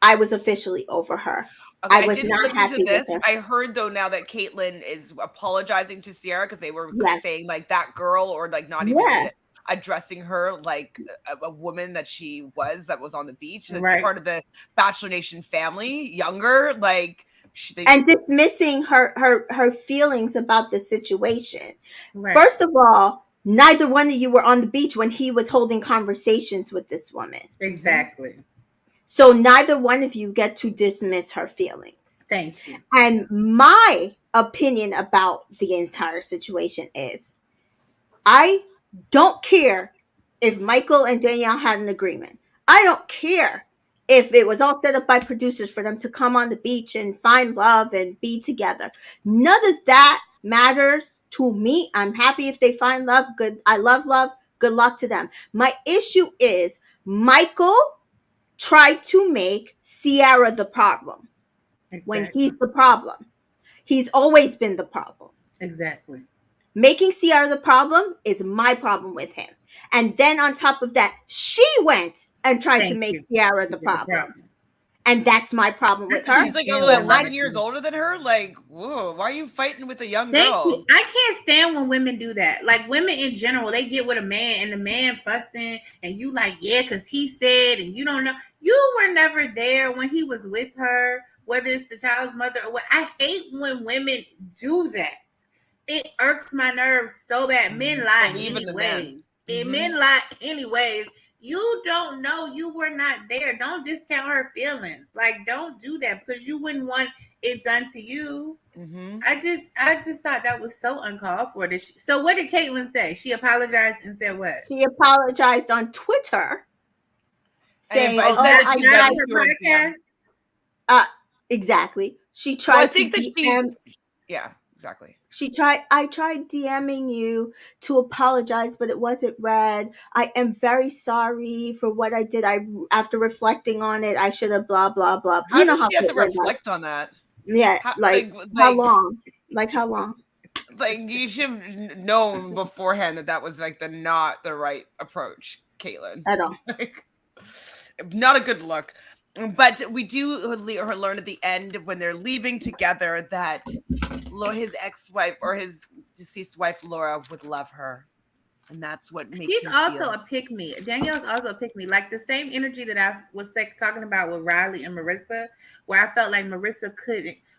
I was officially over her. Okay, I was not happy with her. I heard though now that Caitlyn is apologizing to Sierra because they were saying like that girl or like not even addressing her like a woman that that was on the beach. That's part of the Bachelor Nation family, younger, like and dismissing her feelings about the situation. Right. First of all, neither one of you were on the beach when he was holding conversations with this woman. Exactly. So neither one of you get to dismiss her feelings. Thank you. And my opinion about the entire situation is, I don't care if Michael and Danielle had an agreement. I don't care if it was all set up by producers for them to come on the beach and find love and be together. None of that matters to me. I'm happy if they find love. Good. I love love. Good luck to them. My issue is Michael tried to make Sierra the problem when he's the problem. He's always been the problem. Exactly. Making Sierra the problem is my problem with him. And then on top of that, she went and tried to make Sierra the problem. And that's my problem with her. She's like 11 years older than her. Like, whoa, why are you fighting with a young girl? I can't stand when women do that. Like, women in general, they get with a man and the man fussing and you like, yeah, because he said, and you don't know. You were never there when he was with her, whether it's the child's mother or what. I hate when women do that. It irks my nerves so bad. Men lie anyways. Men lie anyways. You don't know. You were not there. Don't discount her feelings. Like, don't do that because you wouldn't want it done to you. Mm-hmm. I just thought that was so uncalled for. So what did Caitlyn say? She apologized and said what? She apologized on Twitter, saying, And "Oh, said that I she not went on tried." her into her podcast. DM. Exactly. She Well, I tried to think that DM. yeah, exactly. I tried DMing you to apologize, but it wasn't read. I am very sorry for what I did. After reflecting on it, I should have blah blah blah. How You know does how she have to Caitlyn does. reflect on that? Yeah, How, like how long? Like how long? like you should have known beforehand that was like not the right approach, Caitlyn. At all. Like, not a good look. But we do learn at the end when they're leaving together that his ex-wife or his deceased wife Laura would love her, and that's what makes She's him also feel. a pick me. Danielle's also a pick me. Like the same energy that I was talking about with Riley and Marissa, where I felt like Marissa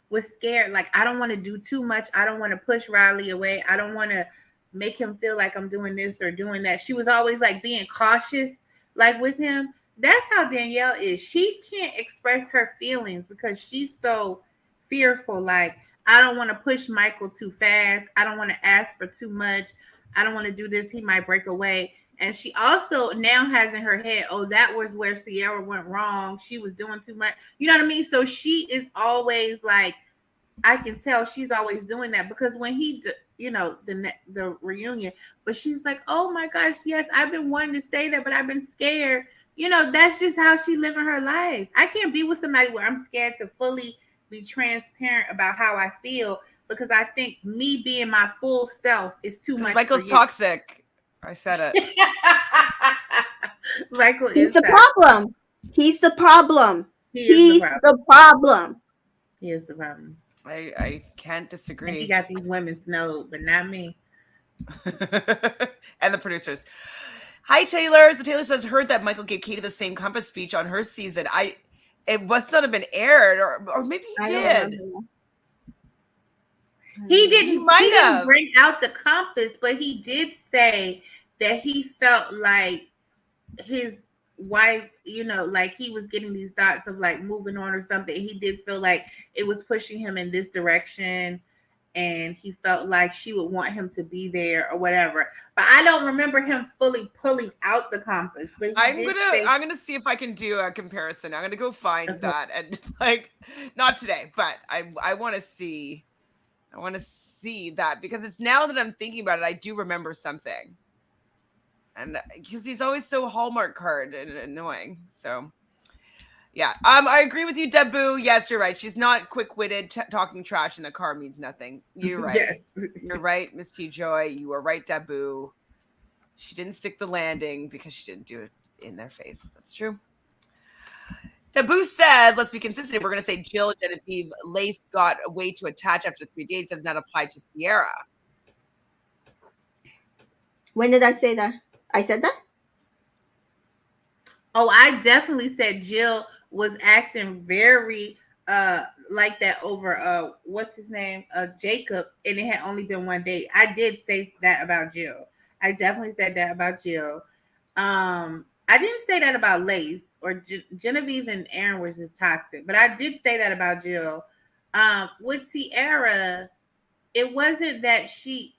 was scared. Like, I don't want to do too much. I don't want to push Riley away. I don't want to make him feel like I'm doing this or doing that. She was always like being cautious, like with him. That's how Danielle is. She can't express her feelings because she's so fearful. Like, I don't want to push Michael too fast. I don't want to ask for too much. I don't want to do this. He might break away. And she also now has in her head, oh, that was where Sierra went wrong. She was doing too much. You know what I mean? So she is always like, I can tell she's always doing that because when the reunion, but she's like, oh my gosh, yes, I've been wanting to say that, but I've been scared. That's just how she living her life. I can't be with somebody where I'm scared to fully be transparent about how I feel because I think me being my full self is too much. Michael's toxic. I said it. Michael He's is the toxic. problem. He's the problem. He's the problem. He is the problem. I can't disagree. And he got these women snowed, but not me. And the producers. Hi, Taylor. So Taylor says, heard that Michael gave Katie the same Compass speech on her season. It must not have been aired, or maybe he did. He didn't bring out the compass, but he did say that he felt like his wife, like he was getting these thoughts of like moving on or something. He did feel like it was pushing him in this direction, and he felt like she would want him to be there or whatever. But I don't remember him fully pulling out the compass. But I'm gonna see if I can do a comparison. I'm gonna go find that, and like, not today, but I want to see. I want to see that because it's now that I'm thinking about it, I do remember something. And because he's always so Hallmark card and annoying. So, yeah. I agree with you, Debu. Yes, you're right. She's not quick-witted. Talking trash in the car means nothing. You're right. Yes. You're right, Miss TJoy. You are right, Debu. She didn't stick the landing because she didn't do it in their face. That's true. Debu says, let's be consistent. We're going to say Jill, Genevieve, Lace got a way to attach after 3 days. Does not apply to Sierra. When did I say that? I said that? Oh, I definitely said Jill was acting very like that over what's his name? Jacob, and it had only been 1 day. I did say that about Jill. I definitely said that about Jill. I didn't say that about Lace or Genevieve and Aaron was just toxic, but I did say that about Jill. With Sierra, it wasn't that she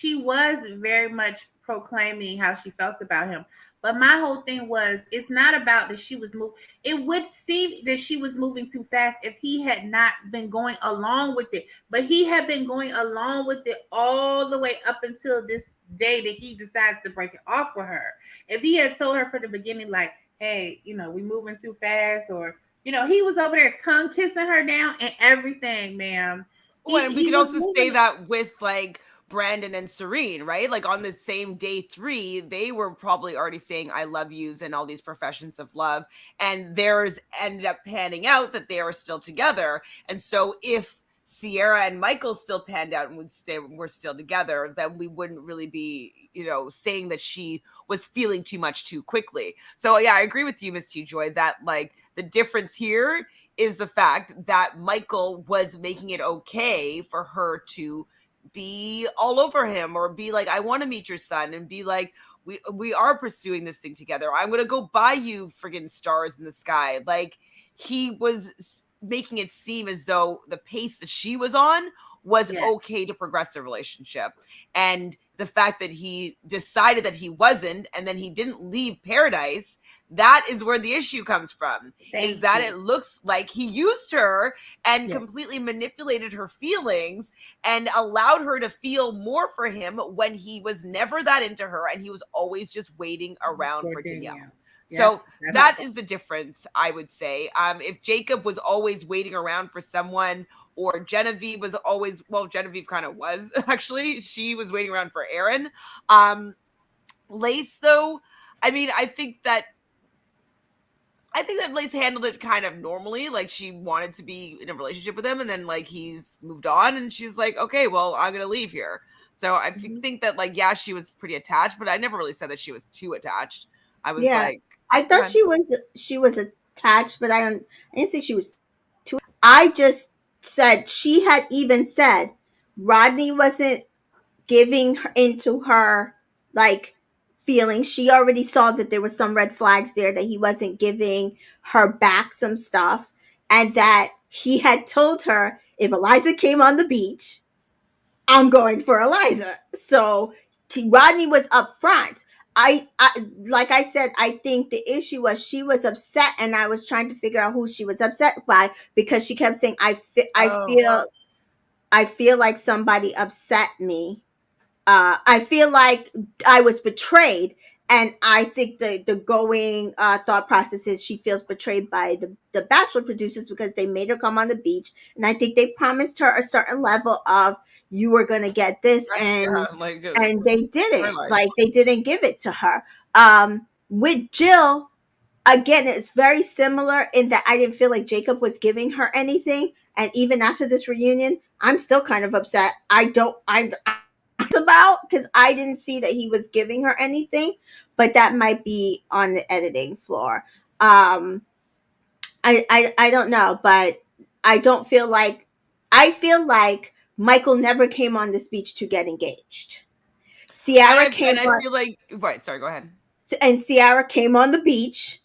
was very much proclaiming how she felt about him. But my whole thing was, it's not about that she was moving. It would seem that she was moving too fast if he had not been going along with it. But he had been going along with it all the way up until this day that he decides to break it off with her. If he had told her from the beginning, like, hey, we moving too fast, or, he was over there tongue kissing her down and everything, ma'am. And we could also say that with like Brandon and Serene, right? Like on the same day 3, they were probably already saying I love yous and all these professions of love. And theirs ended up panning out that they are still together. And so if Sierra and Michael still panned out and we're still together, then we wouldn't really be, saying that she was feeling too much too quickly. So yeah, I agree with you, Miss TJoy, that like the difference here is the fact that Michael was making it okay for her to be all over him or be like, I want to meet your son, and be like, we are pursuing this thing together. I'm gonna go buy you friggin' stars in the sky. Like, he was making it seem as though the pace that she was on was okay to progress the relationship. And the fact that he decided that he wasn't, and then he didn't leave paradise, that is where the issue comes from. It looks like he used her and completely manipulated her feelings and allowed her to feel more for him when he was never that into her, and he was always just waiting around for Danielle. So that is the difference, I would say. If Jacob was always waiting around for someone, or Genevieve was always, well, Genevieve kind of was, actually. She was waiting around for Aaron. Lace, though, I mean, I think that Lace handled it kind of normally. Like, she wanted to be in a relationship with him, and then, like, he's moved on, and she's like, okay, well, I'm going to leave here. So I think that, like, yeah, she was pretty attached, but I never really said that she was too attached. I was like, I thought she was attached, but I didn't say she was too. I just said she had even said Rodney wasn't giving into her like feelings. She already saw that there was some red flags there, that he wasn't giving her back some stuff, and that he had told her, if Eliza came on the beach, I'm going for Eliza. So Rodney was upfront. I like I said, I think the issue was she was upset, and I was trying to figure out who she was upset by, because she kept saying, I feel like somebody upset me. I feel like I was betrayed. And I think the going thought process is she feels betrayed by the Bachelor producers, because they made her come on the beach. And I think they promised her a certain level of, you were going to get this. And they didn't. Like, they didn't give it to her. With Jill, again, it's very similar in that I didn't feel like Jacob was giving her anything. And even after this reunion, I'm still kind of upset. About, because I didn't see that he was giving her anything, but that might be on the editing floor. I don't know, but I feel like Michael never came on this beach to get engaged. Ciara came on, feel like, right, sorry, go ahead. And Ciara came on the beach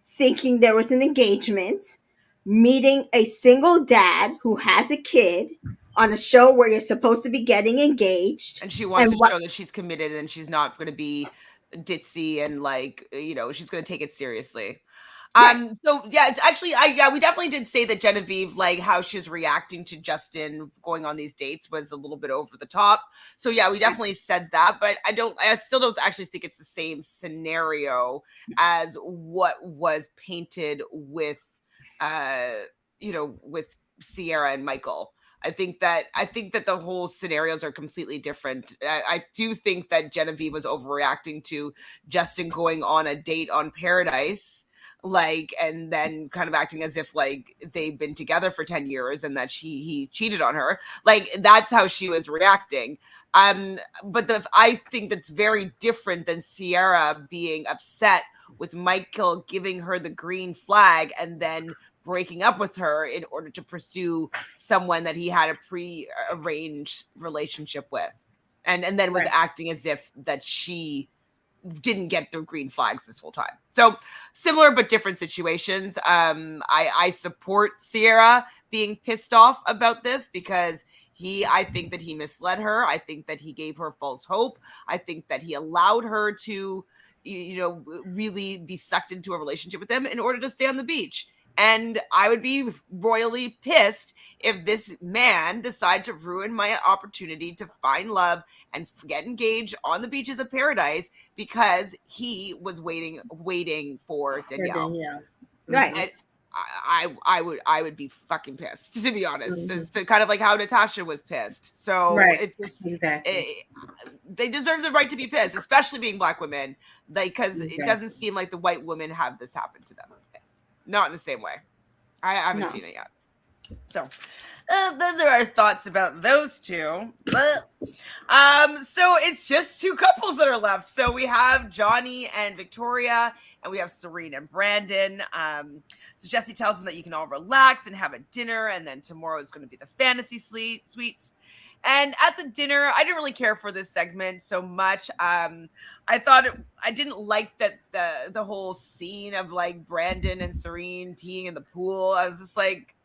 thinking there was an engagement, meeting a single dad who has a kid on a show where you're supposed to be getting engaged. And she wants to show that she's committed and she's not going to be ditzy and, like, you know, she's going to take it seriously. So yeah, it's actually, we definitely did say that Genevieve, like, how she's reacting to Justin going on these dates was a little bit over the top. So yeah, we definitely said that, but I still don't actually think it's the same scenario as what was painted with, with Ciara and Michael. I think that the whole scenarios are completely different. I do think that Genevieve was overreacting to Justin going on a date on Paradise, like, and then kind of acting as if, like, they've been together for 10 years and that he cheated on her. Like, that's how she was reacting. But I think that's very different than Ciara being upset with Michael giving her the green flag and then breaking up with her in order to pursue someone that he had a pre-arranged relationship with, and then was acting as if that she didn't get the green flags this whole time. So similar but different situations. I support Ciara being pissed off about this, because I think that he misled her. I think that he gave her false hope. I think that he allowed her to, really be sucked into a relationship with him in order to stay on the beach. And I would be royally pissed if this man decided to ruin my opportunity to find love and get engaged on the beaches of Paradise because he was waiting for Danielle. Right. I would be fucking pissed, to be honest. Mm-hmm. It's kind of like how Natasha was pissed. So it's just they deserve the right to be pissed, especially being Black women, like, because it doesn't seem like the white women have this happen to them. Not in the same way. I haven't seen it yet. So those are our thoughts about those two. But so it's just two couples that are left. So we have Johnny and Victoria, and we have Serene and Brandon. So Jesse tells them that you can all relax and have a dinner, and then tomorrow is going to be the fantasy suites. And at the dinner, I didn't really care for this segment so much. I thought I didn't like that the whole scene of like Brandon and Serene peeing in the pool. I was just like,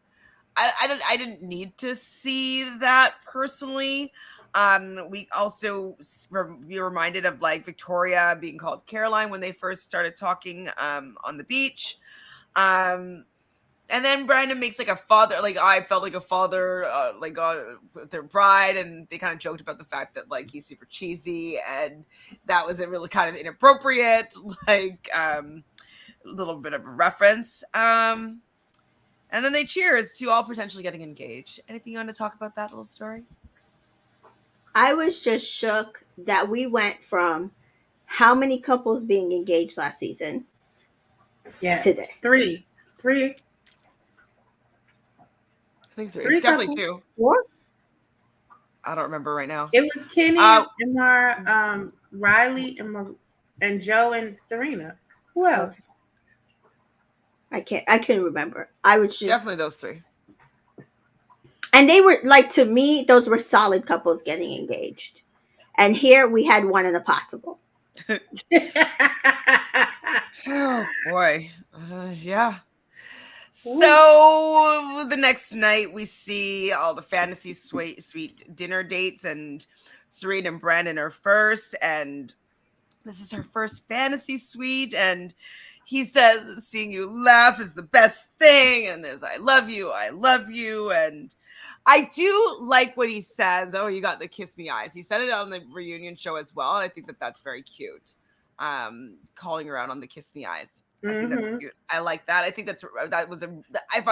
I didn't need to see that personally. We also be reminded of like Victoria being called Caroline when they first started talking on the beach. And then Brandon makes like a father, like I felt like a father, with their bride, and they kind of joked about the fact that like he's super cheesy, and that was a really kind of inappropriate, like little bit of a reference. And then they cheers to all potentially getting engaged. Anything you want to talk about that little story? I was just shook that we went from how many couples being engaged last season to this. Three. I think three. Three Definitely couples. two. What? I don't remember right now. It was Kenny, and Riley, and Joe and Serena. Who else? I couldn't remember. I was just Definitely those three. And they were like, to me, those were solid couples getting engaged. And here we had one in a possible. Oh boy. Yeah. So the next night we see all the fantasy sweet dinner dates, and Serena and Brandon are first, and this is her first fantasy suite, and he says seeing you laugh is the best thing, and there's I love you, and I do like what he says. Oh, you got the kiss me eyes. He said it on the reunion show as well, and I think that that's very cute. Calling her out on the kiss me eyes. I think that's cute. I like that. I think I find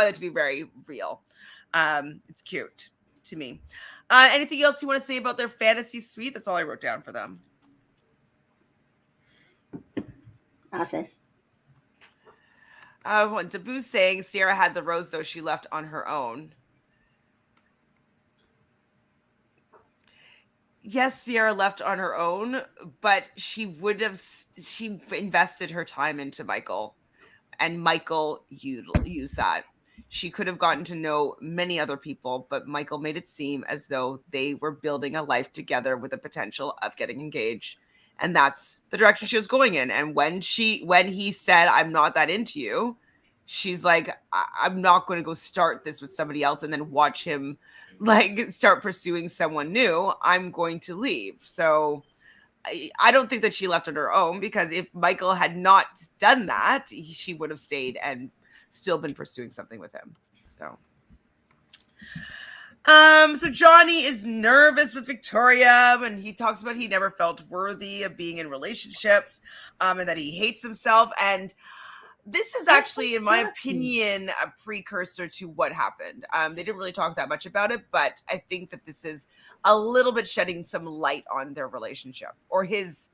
that to be very real. It's cute to me. Anything else you want to say about their fantasy suite? That's all I wrote down for them. Nothing. Dabu's saying Sierra had the rose, though she left on her own. Yes, Sierra left on her own, but she invested her time into Michael, and Michael used that. She could have gotten to know many other people, but Michael made it seem as though they were building a life together with the potential of getting engaged. And that's the direction she was going in. And when he said, I'm not that into you, she's like, I'm not going to go start this with somebody else and then watch him like start pursuing someone new. I'm going to leave. So I don't think that she left on her own, because if Michael had not done that, she would have stayed and still been pursuing something with him. So Johnny is nervous with Victoria, and he talks about he never felt worthy of being in relationships, and that he hates himself. And this is actually, in my opinion, a precursor to what happened. They didn't really talk that much about it, but I think that this is a little bit shedding some light on their relationship, or his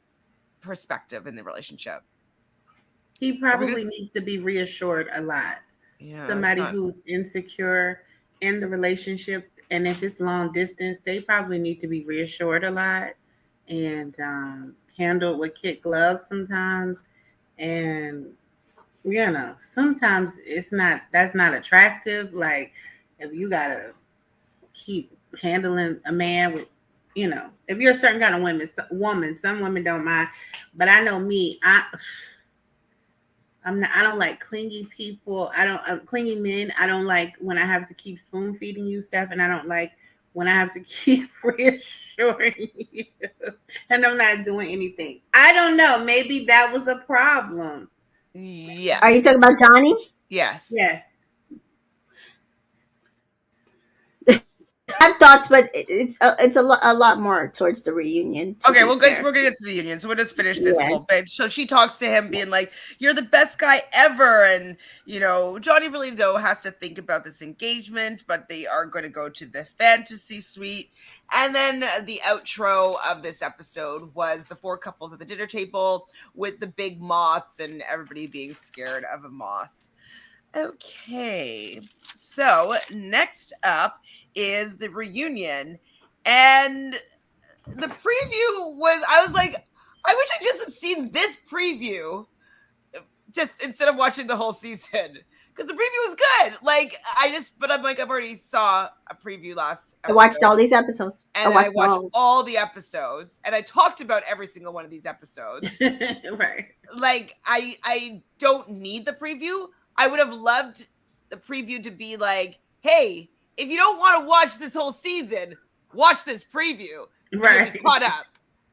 perspective in the relationship. He probably needs to be reassured a lot. Yeah, somebody who's insecure in the relationship, and if it's long distance, they probably need to be reassured a lot and handled with kid gloves sometimes. And sometimes that's not attractive. Like, if you gotta keep handling a man with, if you're a certain kind of woman, some women don't mind, but I know me, I don't like clingy people. Clingy men. I don't like when I have to keep spoon feeding you stuff, and I don't like when I have to keep reassuring you and I'm not doing anything. I don't know. Maybe that was a problem. Yes. Are you talking about Johnny? Yes. Yes. I have thoughts, but it's a lot more towards the reunion. Okay, we're gonna get to the union, so we'll just finish this little bit. So she talks to him, being like, "You're the best guy ever," and Johnny really though has to think about this engagement, but they are going to go to the fantasy suite. And then the outro of this episode was the 4 couples at the dinner table with the big moths and everybody being scared of a moth. Okay, so next up is the reunion, and the preview I was like, I wish I just had seen this preview just instead of watching the whole season, because the preview was good. Like but I'm like, I've already saw a preview last I watched episode, all these episodes. and I watched all the episodes, and I talked about every single one of these episodes. Right. Like I don't need the preview. I would have loved the preview to be like, hey, if you don't want to watch this whole season, watch this preview. Right. You'll be caught up.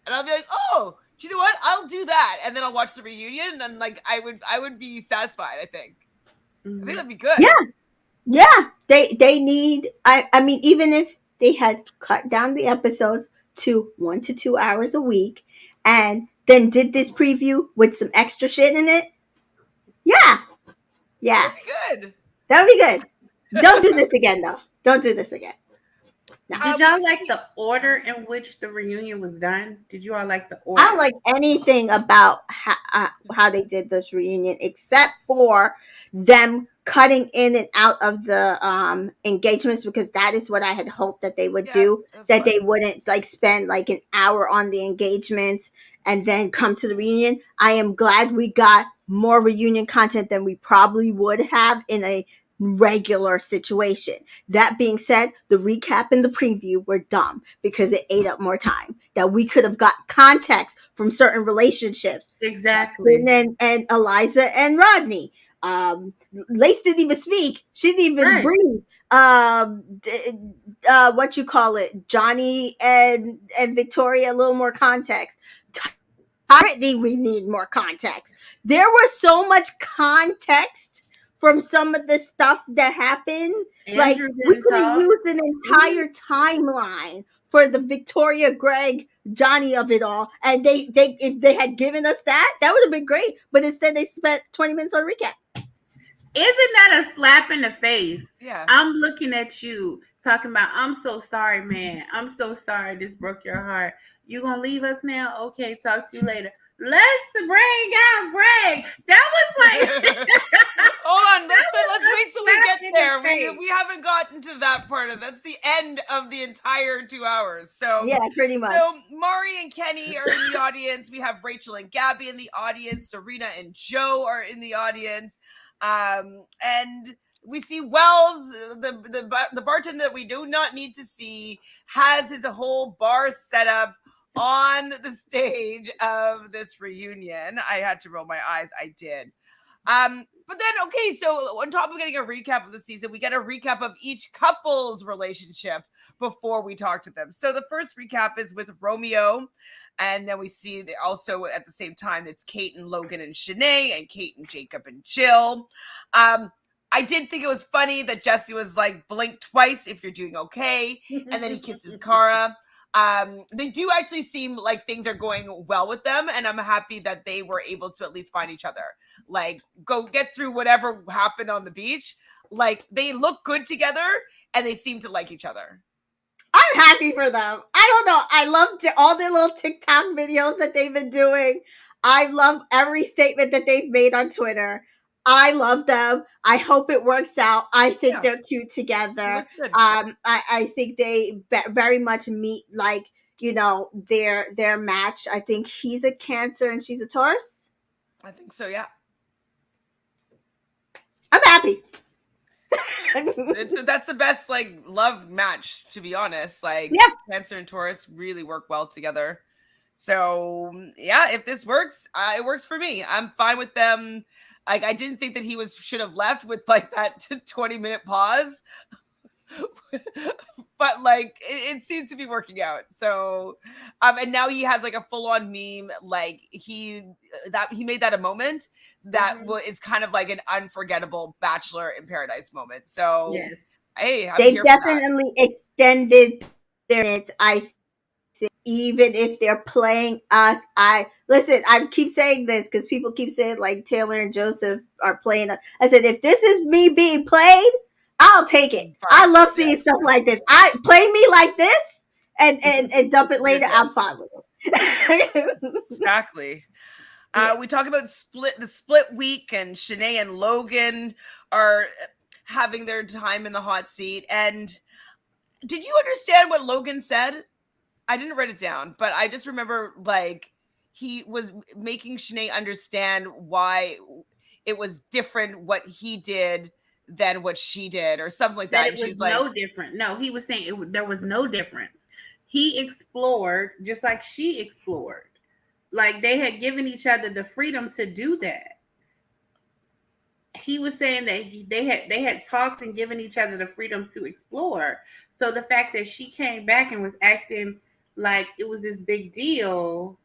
And I'll be like, oh, do you know what? I'll do that. And then I'll watch the reunion, and like I would be satisfied, I think. I think that'd be good. Yeah. They need I mean, even if they had cut down the episodes to 1 to 2 hours a week and then did this preview with some extra shit in it. Yeah. That'd be good. That would be good. Don't do this again though. Don't do this again. No. Did y'all like the order in which the reunion was done? Did you all like the order? I don't like anything about how they did this reunion except for them cutting in and out of the engagements, because that is what I had hoped that they would do. That they wouldn't like spend like an hour on the engagements and then come to the reunion. I am glad we got more reunion content than we probably would have in a regular situation. That being said, the recap and the preview were dumb because it ate up more time that we could have got context from certain relationships. Exactly. And Eliza and Rodney. Lace didn't even speak. She didn't even breathe. What you call it? Johnny and Victoria, a little more context. Brittany, we need more context. There was so much context from some of the stuff that happened. Like, we could have used an entire timeline for the Victoria, Greg, Johnny of it all. And they if they had given us that would have been great. But instead they spent 20 minutes on a recap. Isn't that a slap in the face? Yeah. I'm looking at you talking about, I'm so sorry, man. I'm so sorry this broke your heart. You gonna leave us now? Okay, talk to you later. Let's bring out Greg. That was like hold on, let's wait till we get there. We haven't gotten to that part of that's the end of the entire 2 hours. So yeah, pretty much. So Mari and Kenny are in the audience. We have Rachel and Gabby in the audience. Serena and Joe are in the audience. And we see Wells, the bartender that we do not need to see, has his whole bar set up on the stage of this reunion. I had to roll my eyes. I did. But then, okay, so on top of getting a recap of the season, we get a recap of each couple's relationship before we talk to them. So the first recap is with Romeo. And then we see also at the same time, it's Kate and Logan and Shanae, and Kate and Jacob and Jill. I did think it was funny that Jesse was like, blink twice if you're doing okay. And then he kisses Cara. They do actually seem like things are going well with them, and I'm happy that they were able to at least find each other. Like, go get through whatever happened on the beach. Like, they look good together, and they seem to like each other. I'm happy for them. I don't know. I love all their little TikTok videos that they've been doing. I love every statement that they've made on Twitter. I love them. I hope it works out. I think they're cute together. I think they very much meet, like, you know, their match. I think he's a Cancer and she's a Taurus. I think so, yeah. I'm happy. That's the best like love match, to be honest. Like, Cancer and Taurus really work well together. So yeah, if this works, it works for me. I'm fine with them. Like, I didn't think that he should have left with like that 20-minute pause. But like it seems to be working out. So and now he has like a full-on meme, like he made that a moment that is kind of like an unforgettable Bachelor in Paradise moment. So hey, they definitely extended their minutes. I think even if they're playing us, I keep saying this because people keep saying like Taylor and Joseph are playing us. I said, if this is me being played, I'll take it. I love seeing stuff like this. Play me like this and dump it later. I'm fine with it. Exactly. We talk about the split week, and Shanae and Logan are having their time in the hot seat. And did you understand what Logan said? I didn't write it down, but I just remember like he was making Shanae understand why it was different what he did than what she did, or something like That that. it And was she's like, no different. No, he was saying there was no difference. He explored just like she explored. Like they had given each other the freedom to do that. He was saying that they had talked and given each other the freedom to explore. So the fact that she came back and was acting like it was this big deal,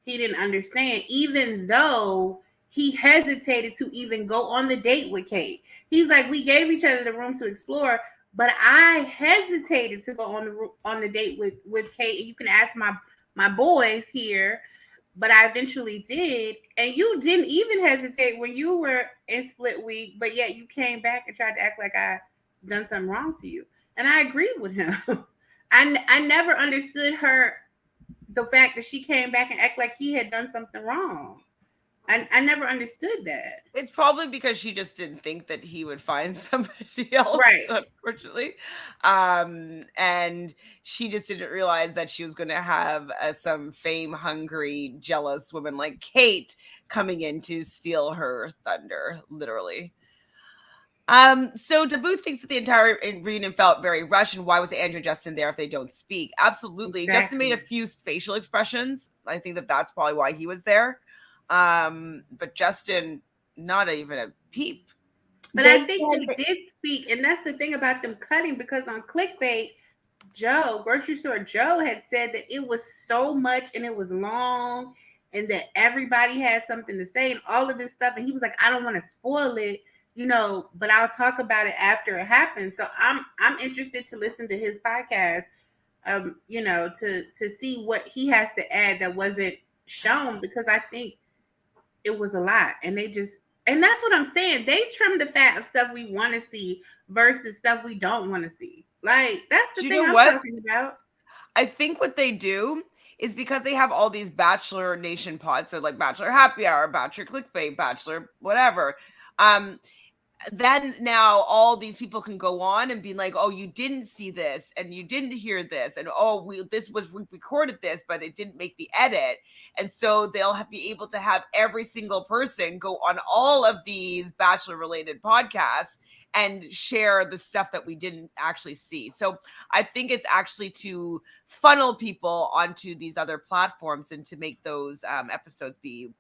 he didn't understand, even though he hesitated to even go on the date with Kate. He's like, we gave each other the room to explore, but I hesitated to go on the date with Kate. And you can ask my boys here, but I eventually did. And you didn't even hesitate when you were in split week, but yet you came back and tried to act like I done something wrong to you. And I agreed with him. I never understood her, the fact that she came back and act like he had done something wrong. I never understood that. it's probably because she just didn't think that he would find somebody else, Right. unfortunately. And she just didn't realize that she was going to have some fame hungry, jealous woman like Kate coming in to steal her thunder, literally. So Dabu thinks that the entire reunion felt very rushed, and why was Andrew and Justin there if they don't speak? Absolutely. Exactly. Justin made a few facial expressions. I think that that's probably why he was there. But Justin, not even a peep. But I think he did speak, and that's the thing about them cutting, because on clickbait, grocery store Joe had said that it was so much and it was long and that everybody had something to say and all of this stuff. And he was like, I don't want to spoil it, but I'll talk about it after it happens. So I'm interested to listen to his podcast, to see what he has to add that wasn't shown, because I think it was a lot. And that's what I'm saying. They trim the fat of stuff we want to see versus stuff we don't want to see. Like, that's the thing I'm talking about. I think what they do is because they have all these Bachelor Nation pods, so like Bachelor Happy Hour, Bachelor Clickbait, Bachelor whatever. Then now all these people can go on and be like, oh, you didn't see this and you didn't hear this, and we recorded this but it didn't make the edit. And so they'll be able to have every single person go on all of these Bachelor related podcasts and share the stuff that we didn't actually see. So I think it's actually to funnel people onto these other platforms and to make those episodes be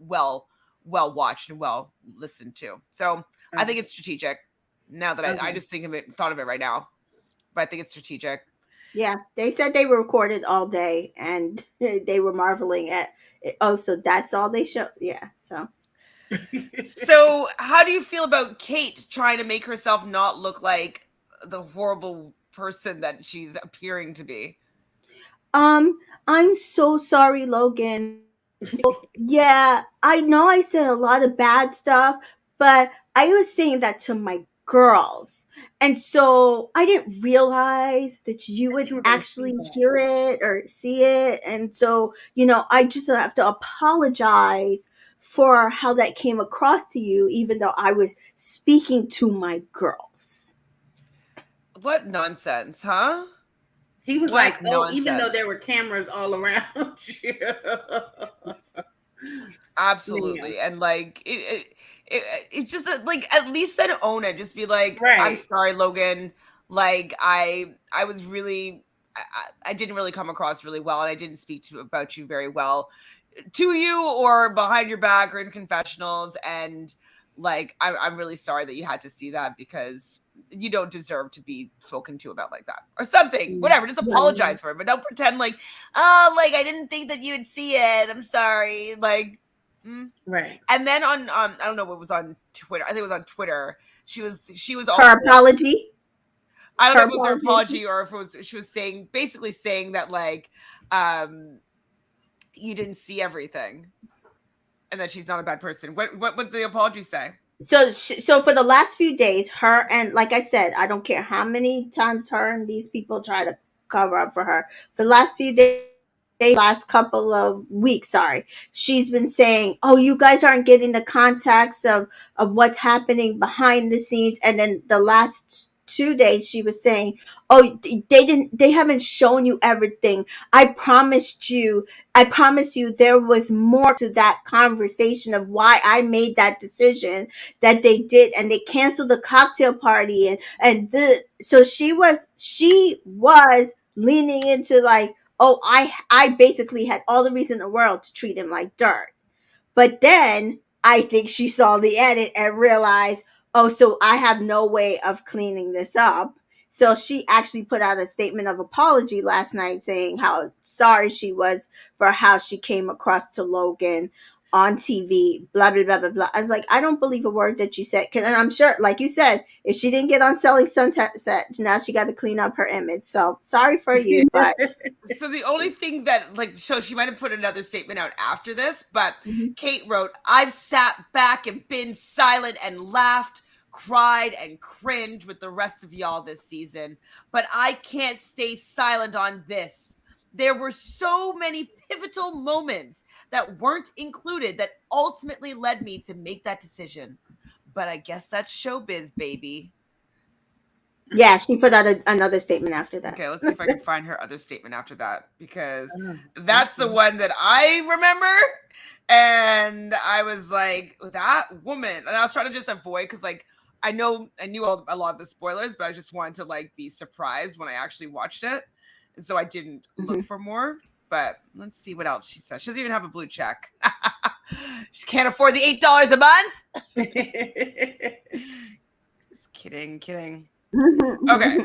well watched and well listened to. So I think it's strategic. Now that I just thought of it right now, but I think it's strategic. Yeah, they said they were recorded all day and they were marveling at it. Oh, so that's all they show. Yeah, so. So how do you feel about Kate trying to make herself not look like the horrible person that she's appearing to be? I'm so sorry, Logan. Yeah, I know I said a lot of bad stuff, but I was saying that to my girls. And so I didn't realize that you would actually hear it or see it. And so, I just have to apologize for how that came across to you, even though I was speaking to my girls. What nonsense, huh? He was like, oh, even though there were cameras all around you. Absolutely. Yeah. And like it's just like, at least then own it. Just be like, right. I'm sorry, Logan. Like I was really I didn't really come across really well, and I didn't speak about you very well to you or behind your back or in confessionals. And like I'm really sorry that you had to see that, because you don't deserve to be spoken to about like that or something. Whatever, just apologize for it, but don't pretend like, oh, like I didn't think that you'd see it, I'm sorry. Like right. And then on I don't know what was on Twitter, I think it was on Twitter, she was also, her apology, I don't know if it was her apology or if it was she was basically saying that like you didn't see everything and that she's not a bad person. What did the apology say? So for the last few days, her and, like I said, I don't care how many times her and these people try to cover up for her. For the last few days, last couple of weeks, she's been saying, oh, you guys aren't getting the context of what's happening behind the scenes. And then the last 2 days she was saying, "Oh, they haven't shown you everything. I promise you there was more to that conversation of why I made that decision that they did, and they canceled the cocktail party, so she was leaning into like, oh, I basically had all the reason in the world to treat him like dirt. But then I think she saw the edit and realized, oh, so I have no way of cleaning this up. So she actually put out a statement of apology last night saying how sorry she was for how she came across to Logan on TV, blah, blah, blah, blah, blah. I was like, I don't believe a word that you said. And I'm sure, like you said, if she didn't get on Selling Sunset, now she got to clean up her image. So sorry for you, but. So the only thing that, like, so she might have put another statement out after this, but Mhm. Kate wrote, I've sat back and been silent and laughed, cried, and cringed with the rest of y'all this season, but I can't stay silent on this. There were so many pivotal moments that weren't included that ultimately led me to make that decision. But I guess that's showbiz, baby. Yeah, she put out another statement after that. Okay, let's see if I can find her other statement after that, because Oh, that's the one that I remember. And I was like, that woman. And I was trying to just avoid, because like I knew a lot of the spoilers, but I just wanted to like be surprised when I actually watched it. And so I didn't look for more. But let's see what else she said. She doesn't even have a blue check. She can't afford the $8 a month. Just kidding. Okay.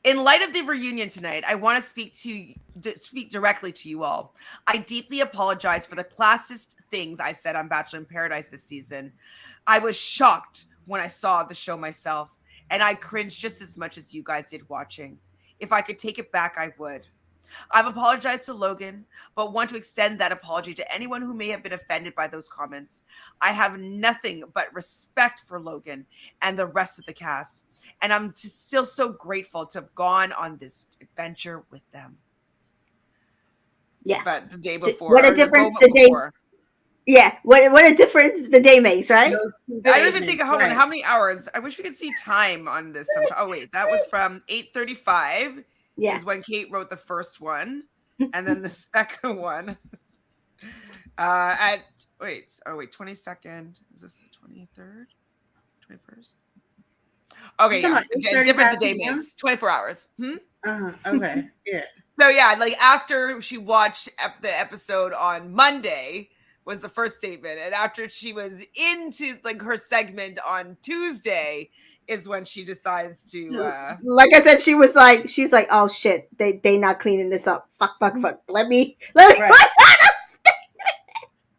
In light of the reunion tonight, I want to speak directly to you all. I deeply apologize for the classist things I said on Bachelor in Paradise this season. I was shocked when I saw the show myself, and I cringed just as much as you guys did watching. If I could take it back, I would. I've apologized to Logan, but want to extend that apology to anyone who may have been offended by those comments. I have nothing but respect for Logan and the rest of the cast, and I'm just still so grateful to have gone on this adventure with them. Yeah. But the day before, what a difference the day. Yeah, what a difference the day makes, right? I don't even think how many hours. I wish we could see time on this. Oh wait, that was from 8:35. Yeah. Is when Kate wrote the first one, and then the second one at 22nd. Is this the 23rd? 21st? Okay, yeah. Difference a day makes 24 hours. Okay, yeah. So yeah, like after she watched the episode on Monday was the first statement, and after she was into like her segment on Tuesday is when she decides to like I said, she's like, oh shit, they not cleaning this up. Fuck. Let me Right.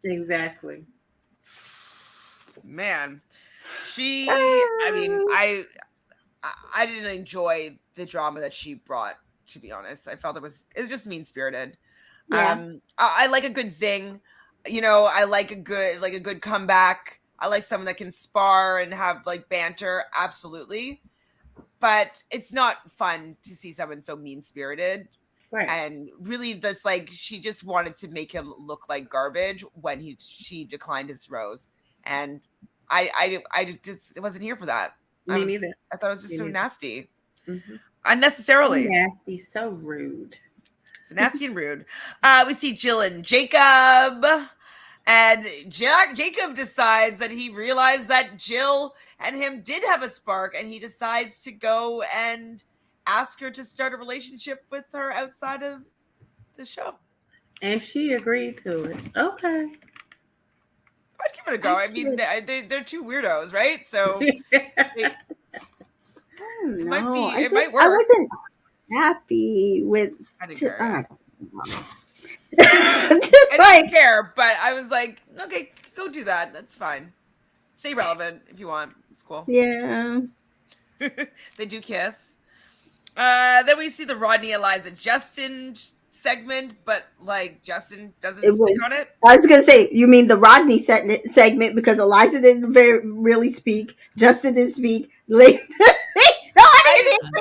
Exactly. Man, I mean, I didn't enjoy the drama that she brought, to be honest. I felt it was just mean-spirited. Yeah. I like a good zing. You know, I like a good comeback. I like someone that can spar and have like banter, absolutely. But it's not fun to see someone so mean-spirited. Right. And really that's like she just wanted to make him look like garbage when she declined his rose. And I just wasn't here for that. Me neither. I thought it was just so nasty. Mm-hmm. Unnecessarily. So nasty, so rude. So nasty and rude. We see Jill and Jacob. And Jacob decides that he realized that Jill and him did have a spark, and he decides to go and ask her to start a relationship with her outside of the show. And she agreed to it. Okay. I'd give it a go. I mean, they're two weirdos, right? So it might work. I wasn't happy with. I didn't care. I didn't care, but I was like, okay, go do that. That's fine. Stay relevant if you want. It's cool. Yeah. They do kiss. Then we see the Rodney, Eliza, Justin segment, but like Justin doesn't speak on it. I was gonna say, you mean the Rodney segment, because Eliza didn't really speak, Justin didn't speak.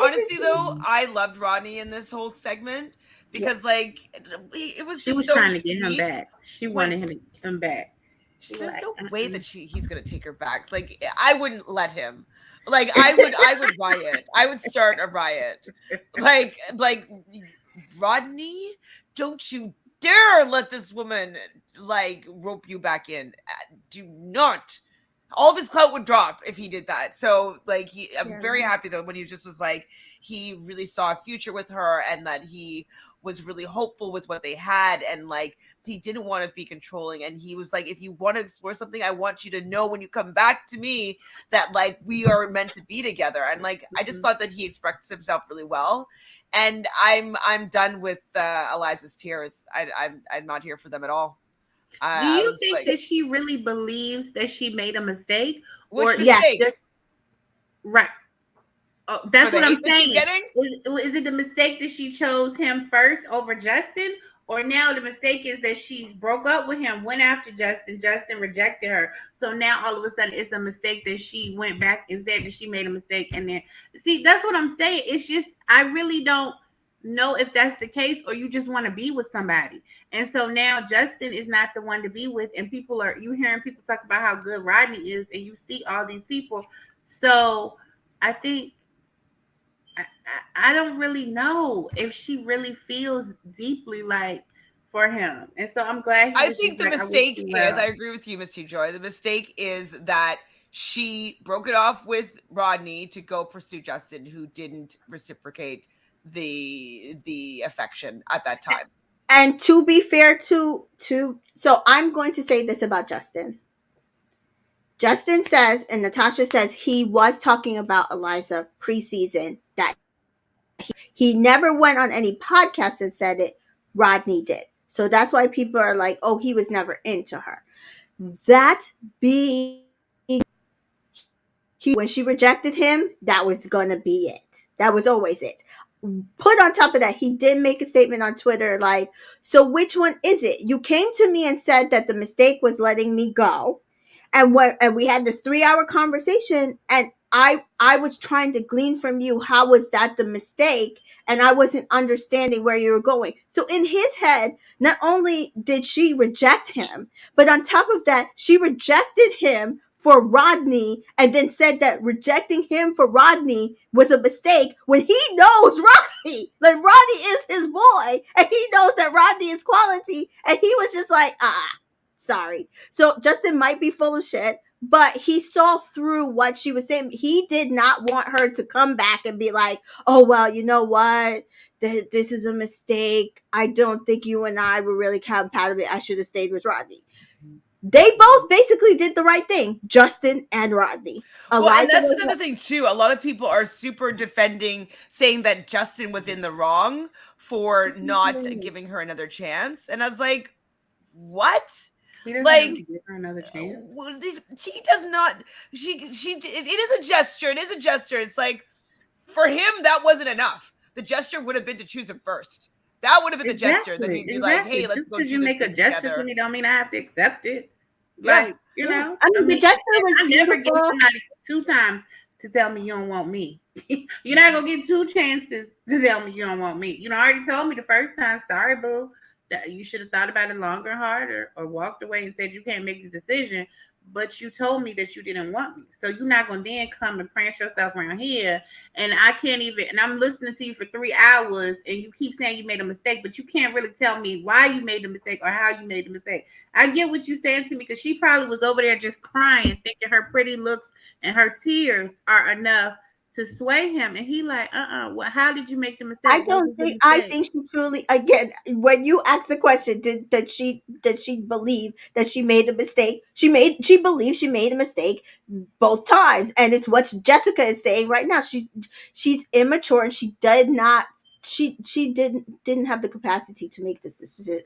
Honestly though, I loved Rodney in this whole segment because like it was. She just was so trying to get him back. She wanted him back. There's no way that he's gonna take her back. Like I wouldn't let him. Like I would riot. I would start a riot. Like Rodney, don't you dare let this woman like rope you back in. Do not. All of his clout would drop if he did that. So like I'm very happy though when he just was like he really saw a future with her and that he was really hopeful with what they had and like he didn't want to be controlling and he was like if you want to explore something I want you to know when you come back to me that like we are meant to be together and like I just thought that he expressed himself really well and I'm done with Eliza's tears. I'm not here for them at all. Do I you was think like, that she really believes that she made a mistake? which Or mistake? just right? Oh, that's For the what I'm hate that she's saying. getting? Is it the mistake that she chose him first over Justin? Or now the mistake is that she broke up with him, went after Justin, Justin rejected her. So now all of a sudden it's a mistake that she went back and said that she made a mistake. And then see, that's what I'm saying. It's just I really don't know if that's the case or you just want to be with somebody. And so now Justin is not the one to be with, and people are you hearing people talk about how good Rodney is, and you see all these people. So I think I don't really know if she really feels deeply like for him. And so I'm glad he I was think just the like, I wish mistake you is, I well. agree with you, Miss TJoy. The mistake is that she broke it off with Rodney to go pursue Justin, who didn't reciprocate the affection at that time. And to be fair to so I'm going to say this about Justin. Justin says and Natasha says he was talking about Eliza preseason that he never went on any podcast and said it. Rodney did. So that's why people are like, oh, he was never into her. That being when she rejected him, that was gonna be it. That was always it. Put on top of that, he did make a statement on Twitter like, so which one is it? You came to me and said that the mistake was letting me go. And we had this 3-hour conversation and I was trying to glean from you how was that the mistake and I wasn't understanding where you were going. So in his head, not only did she reject him, but on top of that, she rejected him for Rodney and then said that rejecting him for Rodney was a mistake when he knows Rodney. Like Rodney is his boy and he knows that Rodney is quality and he was just like, sorry. So Justin might be full of shit, but he saw through what she was saying. He did not want her to come back and be like, oh, well, you know what? This is a mistake. I don't think you and I were really compatible. I should have stayed with Rodney. They both basically did the right thing, Justin and Rodney. Well, and Eliza that's was another thing too. A lot of people are super defending, saying that Justin was in the wrong for not giving her another chance. And I was like, what? He doesn't Like, really give her another chance. she does not. It is a gesture. It is a gesture. It's like for him that wasn't enough. The gesture would have been to choose him first. That would have been the gesture that he'd be like, "Hey, let's Just go because do you this make a thing gesture together." to me, don't mean I have to accept it. Yeah. Like, you know, I mean, the gesture was I never give beautiful. somebody 2 times to tell me you don't want me. You're not gonna get 2 chances to tell me you don't want me. You know, already told me the first time, sorry, boo. That you should have thought about it longer and harder, or walked away and said you can't make the decision. But you told me that you didn't want me, so you're not gonna then come and prance yourself around here. And I can't even. And I'm listening to you for 3 hours, and you keep saying you made a mistake, but you can't really tell me why you made the mistake or how you made the mistake. I get what you're saying to me because she probably was over there just crying, thinking her pretty looks and her tears are enough to sway him. And he like, well, how did you make the mistake? I don't think. I think she truly. Again, when you ask the question, did she believe that she made a mistake? She believes she made a mistake both times, and it's what Jessica is saying right now. She's immature, and she did not. She didn't have the capacity to make this decision.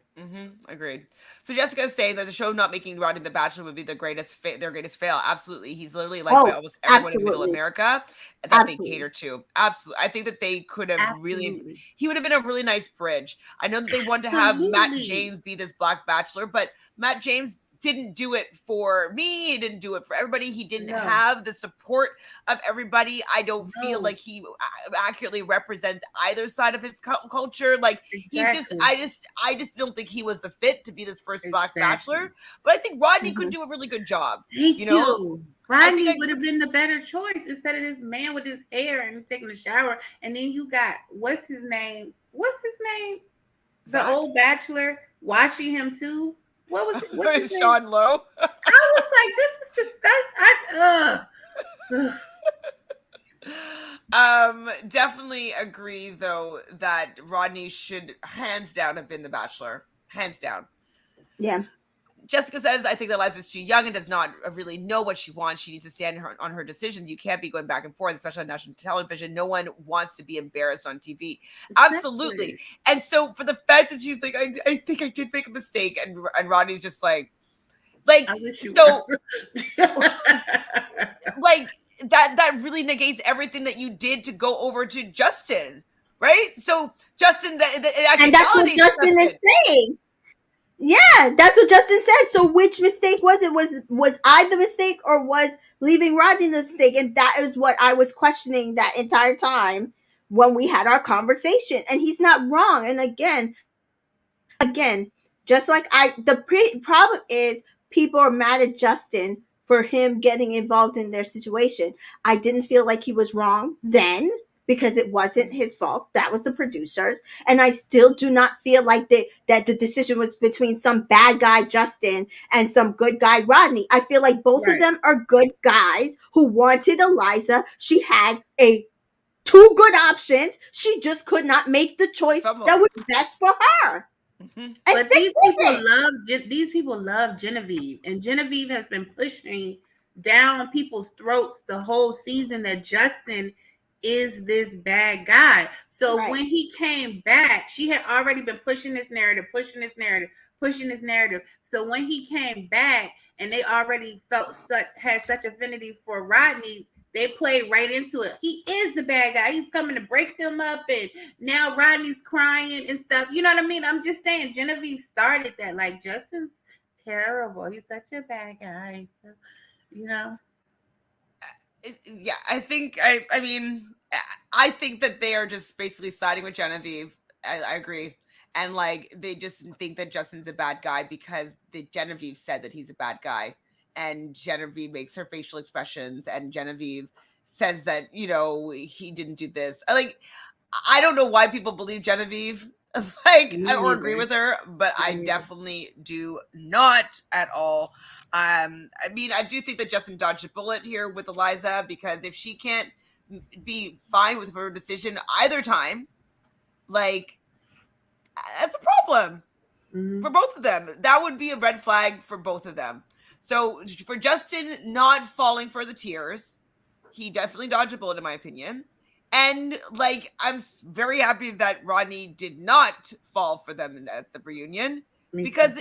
Agreed. So Jessica is saying that the show not making Rodney the Bachelor would be their greatest fail. Absolutely, he's literally liked by almost everyone in Middle America that they cater to. Absolutely, I think that they could have really. He would have been a really nice bridge. I know that they wanted to have Matt James be this Black Bachelor, but Matt James didn't do it for me. He didn't do it for everybody. He didn't have the support of everybody. I don't feel like he accurately represents either side of his culture. Like he's just, I just don't think he was the fit to be this first Black Bachelor. But I think Rodney could do a really good job. Thank you. Rodney would have been the better choice instead of this man with his hair and taking a shower. And then you got what's his name? The old bachelor washing him too. What was it? What's his name? Sean Lowe. I was like, this is disgusting. Definitely agree though that Rodney should hands down have been the Bachelor. Hands down. Yeah. Jessica says, I think that Liza's too young and does not really know what she wants. She needs to stand on her decisions. You can't be going back and forth, especially on national television. No one wants to be embarrassed on TV. Absolutely. Exactly. And so for the fact that she's like, I think I did make a mistake. And Rodney's just like so like that really negates everything that you did to go over to Justin, right? So Justin, it actually, and that's what Justin is saying. Yeah, that's what Justin said. So which mistake was it? Was I the mistake or was leaving Rodney the mistake? And that is what I was questioning that entire time when we had our conversation. And he's not wrong. And again, just like problem is people are mad at Justin for him getting involved in their situation. I didn't feel like he was wrong then, because it wasn't his fault. That was the producers. And I still do not feel like that the decision was between some bad guy, Justin, and some good guy, Rodney. I feel like both of them are good guys who wanted Eliza. She had two good options. She just could not make the choice that was best for her. Mm-hmm. But these people love Genevieve, and Genevieve has been pushing down people's throats the whole season that Justin is this bad guy. So when he came back, she had already been pushing this narrative. So when he came back and they already had such affinity for Rodney, they played right into it. He is the bad guy. He's coming to break them up, and now Rodney's crying and stuff. You know what I mean? I'm just saying Genevieve started that. Like, Justin's terrible. He's such a bad guy. So, you know? Yeah, I think, I think that they are just basically siding with Genevieve. I agree. And, like, they just think that Justin's a bad guy because Genevieve said that he's a bad guy. And Genevieve makes her facial expressions, and Genevieve says that, he didn't do this. I don't know why people believe Genevieve, or agree with her, but I definitely do not at all. I do think that Justin dodged a bullet here with Eliza, because if she can't be fine with her decision either time, that's a problem for both of them. That would be a red flag for both of them. So for Justin not falling for the tears, he definitely dodged a bullet, in my opinion. And I'm very happy that Rodney did not fall for them at the reunion, because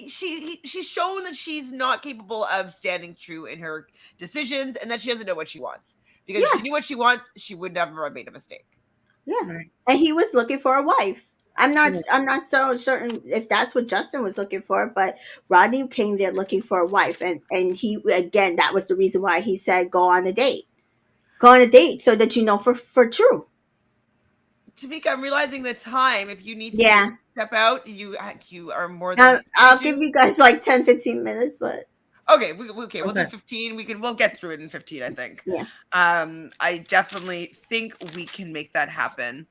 she's shown that she's not capable of standing true in her decisions, and that she doesn't know what she wants. Because if she knew what she wants, she would never have made a mistake. Yeah, and he was looking for a wife. I'm not so certain if that's what Justin was looking for, but Rodney came there looking for a wife, and he, again, that was the reason why he said go on a date so that you know for true. Tamika, I'm realizing the time. If you need to step out, you are more than. I'll give you guys 10-15 minutes, but. Okay, we'll do 15. We'll get through it in 15, I think. Yeah. I definitely think we can make that happen.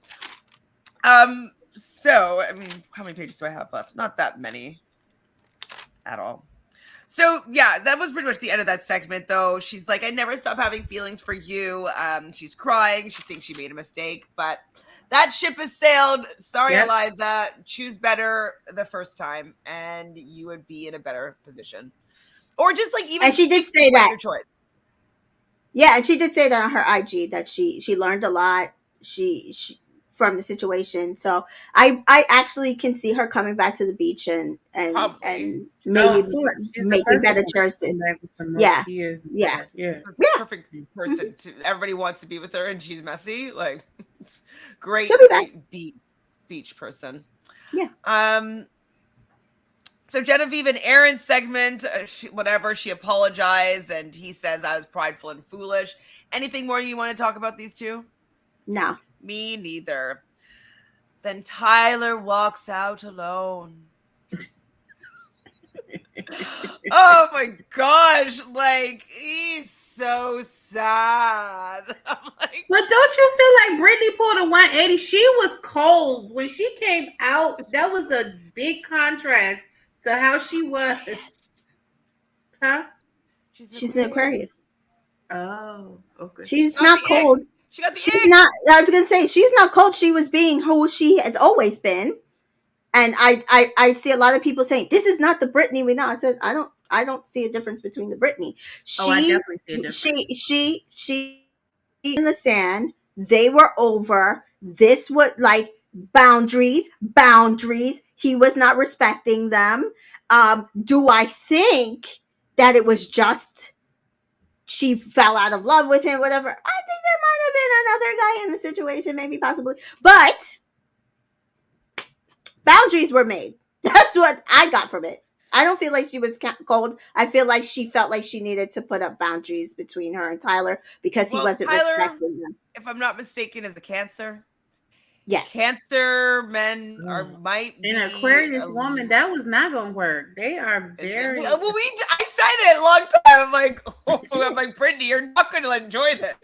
So, how many pages do I have left? Not that many at all. So, yeah, that was pretty much the end of that segment, though. She's like, I never stop having feelings for you. She's crying. She thinks she made a mistake, but that ship has sailed. Sorry, Eliza. Choose better the first time, and you would be in a better position. Or just even. And she did say that. Your choice. Yeah, and she did say that on her IG, that she learned a lot. She from the situation. So I actually can see her coming back to the beach and maybe making better choices. Yeah. Perfect person. Everybody wants to be with her, and she's messy. Great beach person. Yeah. So Genevieve and Aaron's segment, she apologized, and he says, I was prideful and foolish. Anything more you want to talk about these two? No. Me neither. Then Tyler walks out alone. Oh my gosh, like he's so sad. I'm like, But don't you feel like Brittany pulled a 180? She was cold when she came out. That was a big contrast to how she was. Huh? She's an Aquarius. Oh, okay. She's Got not the ick. cold. She got the She's ick. not. I was gonna say she's not cold. She was being who she has always been, and I see a lot of people saying this is not the Britney we know. I said I don't see a difference between the Britney. Oh, I She definitely see a difference. she in the sand. They were over. This was like boundaries. He was not respecting them. Do I think that it was just she fell out of love with him, whatever? I think there might have been another guy in the situation, maybe possibly, but boundaries were made. That's what I got from it. I don't feel like she was cold. I feel like she felt like she needed to put up boundaries between her and Tyler because he Well, wasn't Tyler, respecting them. if I'm not mistaken, is a Cancer. Yes. Cancer men might be An Aquarius woman, that was not gonna work. They are very. Well, I said it a long time. I'm like, Brittany, you're not going to enjoy this.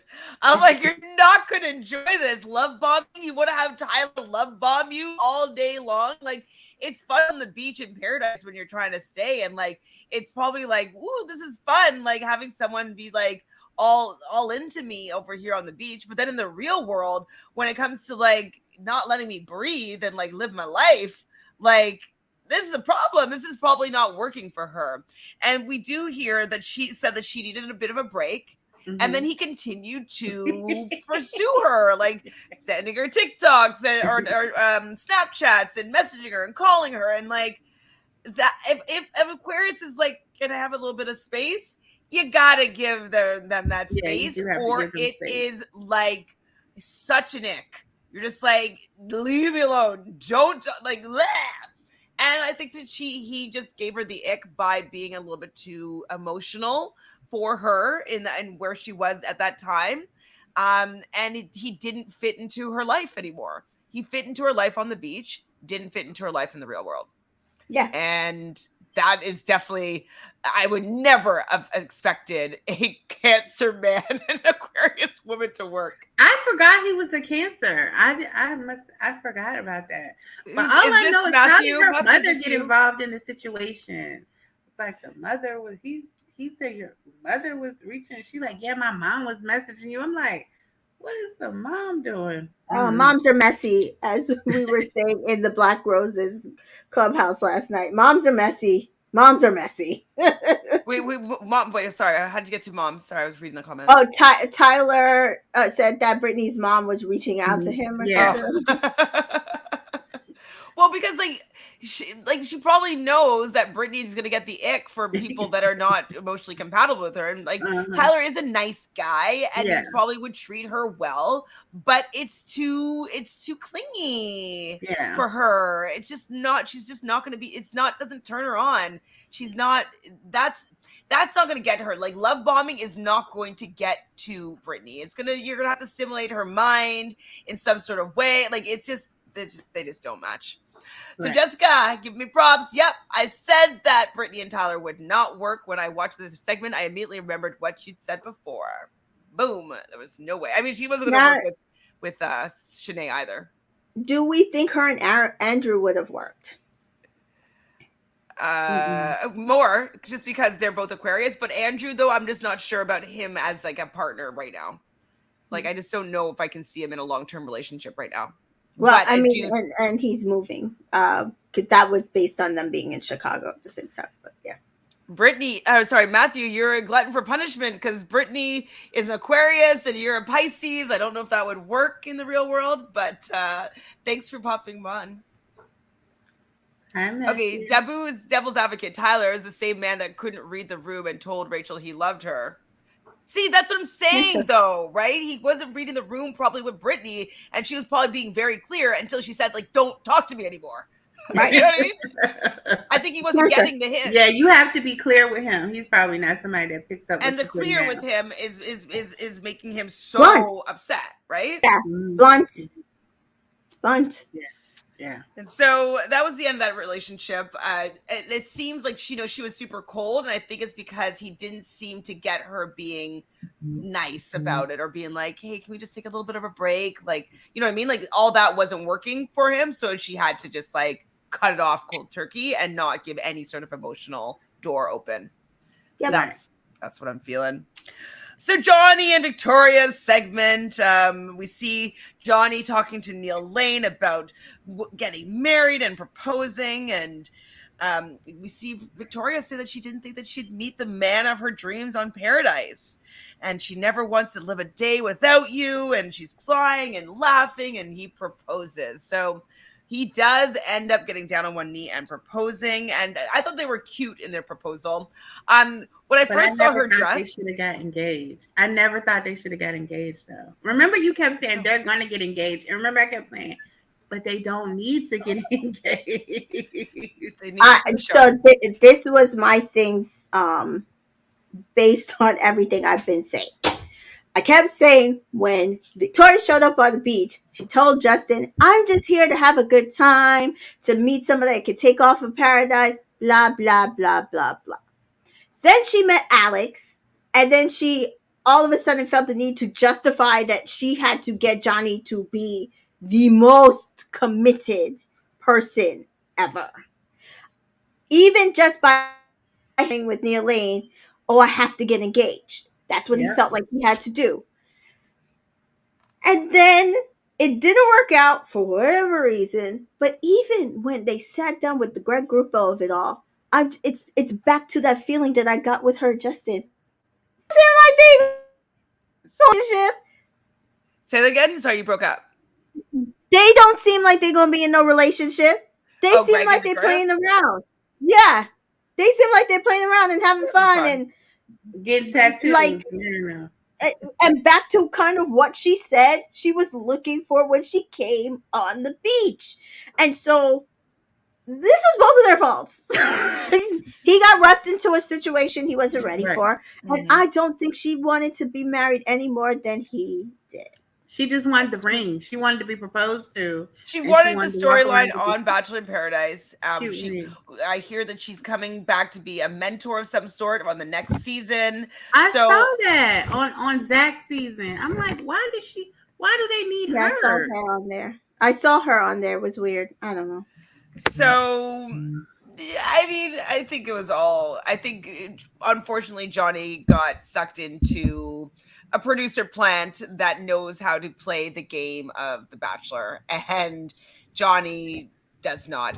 I'm like, you're not going to enjoy this. Love bombing? You want to have Tyler love bomb you all day long? Like, it's fun on the beach in paradise when you're trying to stay. And like, it's probably like, ooh, this is fun. Like having someone be like, all into me over here on the beach. But then in the real world, when it comes to like not letting me breathe and like live my life, like this is a problem. This is probably not working for her. And we do hear that she said that she needed a bit of a break. Mm-hmm. And then he continued to pursue her, like sending her TikToks or Snapchats and messaging her and calling her. And like that, if Aquarius is like gonna have a little bit of space, you gotta give them that space, or it is like such an ick. You're just like, leave me alone. Don't like bleh. And I think that he just gave her the ick by being a little bit too emotional for her and where she was at that time. And he didn't fit into her life anymore. He fit into her life on the beach, didn't fit into her life in the real world. Yeah. And that is definitely, I would never have expected a Cancer man and Aquarius woman to work. I forgot he was a Cancer. I forgot about that. But all I know is how did her mother get involved in the situation? It's like the mother was, he said your mother was reaching. She like, yeah, my mom was messaging you. I'm like, what is the mom doing? Moms are messy, as we were saying in the Black Roses Clubhouse last night. Moms are messy. Moms are messy. Wait, sorry. How'd you get to mom? Sorry, I was reading the comments. Oh, Tyler said that Brittany's mom was reaching out to him or something. Well, because she probably knows that Brittany's gonna get the ick for people that are not emotionally compatible with her, and like Tyler is a nice guy, and he probably would treat her well, but it's too clingy for her. It's just not. She's just not gonna be. Doesn't turn her on. She's not. That's not going to get her. Like love bombing is not going to get to Brittany. You're going to have to stimulate her mind in some sort of way. Like they just don't match. So Jessica, give me props. Yep, I said that Brittany and Tyler would not work. When I watched this segment, I immediately remembered what you'd said before. Boom. There was no way. I mean, she wasn't going to work with Shanae either. Do we think her and Andrew would have worked? More, just because they're both Aquarius. But Andrew, though, I'm just not sure about him as like a partner right now. Like, I just don't know if I can see him in a long-term relationship right now. Well, but I mean, and he's moving because that was based on them being in Chicago at the same time. But yeah, Brittany, Matthew, you're a glutton for punishment because Brittany is an Aquarius and you're a Pisces. I don't know if that would work in the real world, but thanks for popping on. Okay, Dabu's devil's advocate. Tyler is the same man that couldn't read the room and told Rachel he loved her. See, that's what I'm saying, though, right? He wasn't reading the room probably with Brittany, and she was probably being very clear until she said, like, don't talk to me anymore. Right? You know what I mean? I think he wasn't getting the hint. Yeah, you have to be clear with him. He's probably not somebody that picks up. And the clear with him is making him so upset, right? Yeah, blunt. Yeah. Yeah. And so that was the end of that relationship. It seems like she was super cold, and I think it's because he didn't seem to get her being nice about it or being like, hey, can we just take a little bit of a break? Like, you know what I mean? Like all that wasn't working for him. So she had to just like cut it off cold turkey and not give any sort of emotional door open. Yep. That's what I'm feeling. So Johnny and Victoria's segment, we see Johnny talking to Neil Lane about getting married and proposing, and we see Victoria say that she didn't think that she'd meet the man of her dreams on Paradise, and she never wants to live a day without you, and she's crying and laughing, and he proposes. So he does end up getting down on one knee and proposing, and I thought they were cute in their proposal. When I first saw her dress, they should have got engaged. I never thought they should have got engaged, though. Remember, you kept saying they're gonna get engaged, and remember, I kept saying, but they don't need to get engaged. This was my thing, based on everything I've been saying. I kept saying when Victoria showed up on the beach, she told Justin, I'm just here to have a good time, to meet somebody that can take off of Paradise, blah, blah, blah, blah, blah. Then she met Alex, and then she all of a sudden felt the need to justify that she had to get Johnny to be the most committed person ever. Even just by hanging with Neil Lane, I have to get engaged. That's what he felt like he had to do. And then it didn't work out for whatever reason. But even when they sat down with the Greg Grupo of it all, it's back to that feeling that I got with her, Justin. It seemed like they relationship. Say that again. Sorry, you broke up. They don't seem like they're gonna be in no relationship. They seem Greg like they're playing around. Yeah, they seem like they're playing around and having fun and getting tattoos. Like, and back to kind of what she said she was looking for when she came on the beach. And so this is both of their faults. He got rushed into a situation he wasn't ready for. And I don't think she wanted to be married any more than he did. She just wanted the ring. She wanted to be proposed to. She wanted the storyline on Bachelor in Paradise. I hear that she's coming back to be a mentor of some sort on the next season. I saw that on Zach's season. I'm like, why do they need her? I saw her on there. I saw her on there. It was weird. I don't know. So, I mean, I think it was all. I think, unfortunately, Johnny got sucked into a producer plant that knows how to play the game of The Bachelor, and Johnny does not.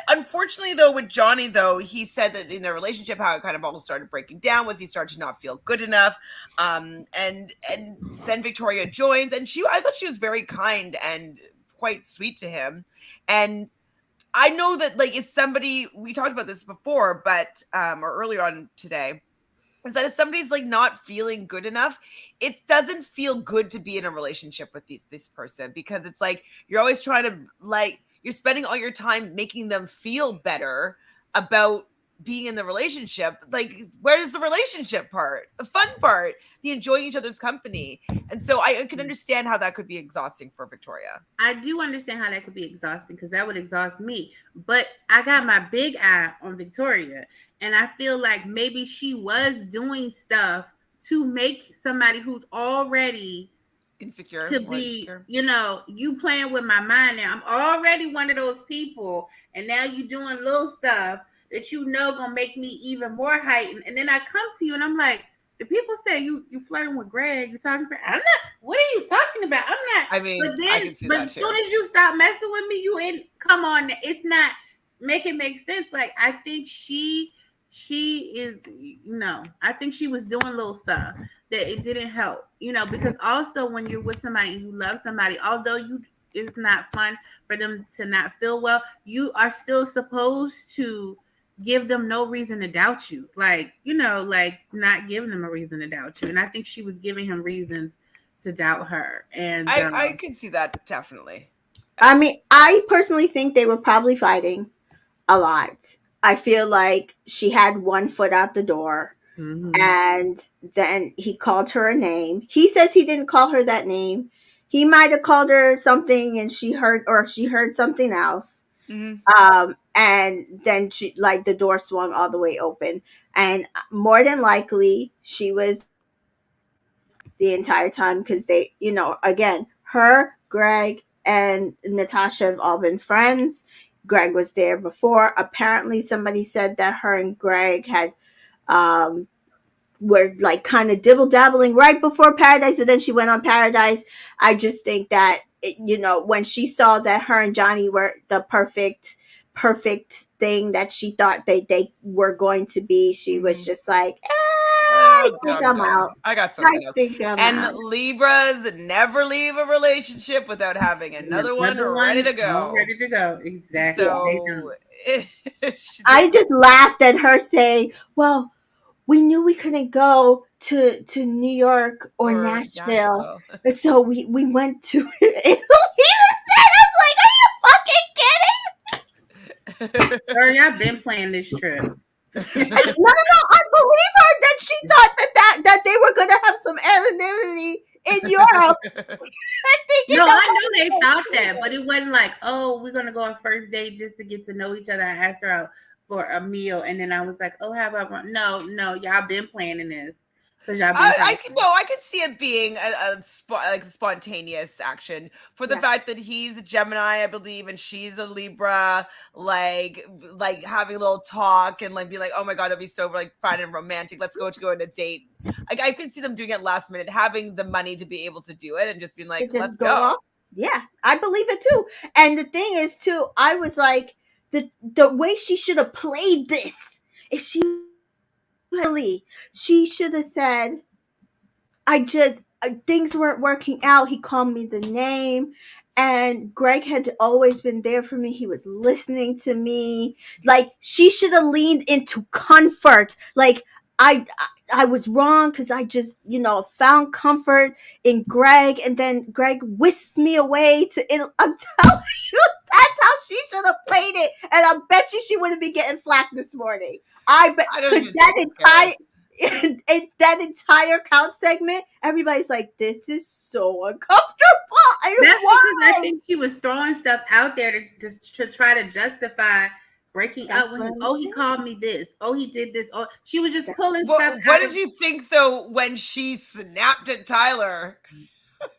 Unfortunately, though, with Johnny, though, he said that in their relationship, how it kind of all started breaking down was he started to not feel good enough. And then Victoria joins, and I thought she was very kind and quite sweet to him. And I know that, like, if somebody, we talked about this before, but or earlier on today, is that if somebody's like not feeling good enough, it doesn't feel good to be in a relationship with this person, because it's like you're always trying to, like, you're spending all your time making them feel better about being in the relationship. Like, where's the relationship part, the fun part, the enjoying each other's company? And so I can understand how that could be exhausting for Victoria. I do understand how that could be exhausting, because that would exhaust me. But I got my big eye on Victoria, and I feel like maybe she was doing stuff to make somebody who's already insecure to be, you playing with my mind now. I'm already one of those people, and now you doing little stuff that gonna make me even more heightened. And then I come to you and I'm like, the people say you flirting with Greg, you talking about, I'm not, what are you talking about? I'm not. I mean, but then, as soon as you stop messing with me, you in, come on, it's not, make it make sense. Like, I think she is, I think she was doing little stuff that it didn't help, because also when you're with somebody and you love somebody, although it's not fun for them to not feel well, you are still supposed to give them no reason to doubt you. Like, like not giving them a reason to doubt you. And I think she was giving him reasons to doubt her. And I could see that, definitely. I mean, I personally think they were probably fighting a lot. I feel like she had one foot out the door. Mm-hmm. And then he called her a name. He says he didn't call her that name. he might have called her something and she heard something else. And then she, like, the door swung all the way open, and more than likely she was the entire time, because they, again, her, Greg, and Natasha have all been friends. Greg was there before. Apparently somebody said that her and Greg had were like kind of dibble dabbling right before Paradise, but then she went on Paradise. I just think that when she saw that her and Johnny were the perfect thing that she thought they were going to be, she was just like, I think I'm out. I got something else. And out. Libras never leave a relationship without having another one ready to go. Ready to go, exactly. So I just laughed at her saying, well, we knew we couldn't go to New York or Nashville. So we went to Italy. I was like, are you fucking kidding? Girl, y'all been planning this trip. No, I believe her that she thought that they were gonna have some anonymity in Europe. I know they thought that, but it wasn't like, oh, we're gonna go on first date just to get to know each other. I asked her out for a meal, and then I was like, oh, how about no, y'all been planning this. I could see it being a spontaneous action for the fact that he's a Gemini, I believe, and she's a Libra. Like having a little talk and like be like, oh my god, that'd be so like fun and romantic. Let's go on a date. I could see them doing it last minute, having the money to be able to do it, and just being like, let's go. Off. Yeah, I believe it too. And the thing is too, I was like, the way she should have played this, if she should have said, things weren't working out. He called me the name, and Greg had always been there for me. He was listening to me. Like, she should have leaned into comfort. Like, I was wrong because I just, found comfort in Greg, and then Greg whisks me away to it. I'm telling you, that's how she should have played it. And I bet you she wouldn't be getting flack this morning. I bet, because that entire couch segment, everybody's like, this is so uncomfortable. That's because I think she was throwing stuff out there to try to justify breaking up. He called me this. Oh, he did this. Oh, she was just pulling stuff out. What did you think though when she snapped at Tyler?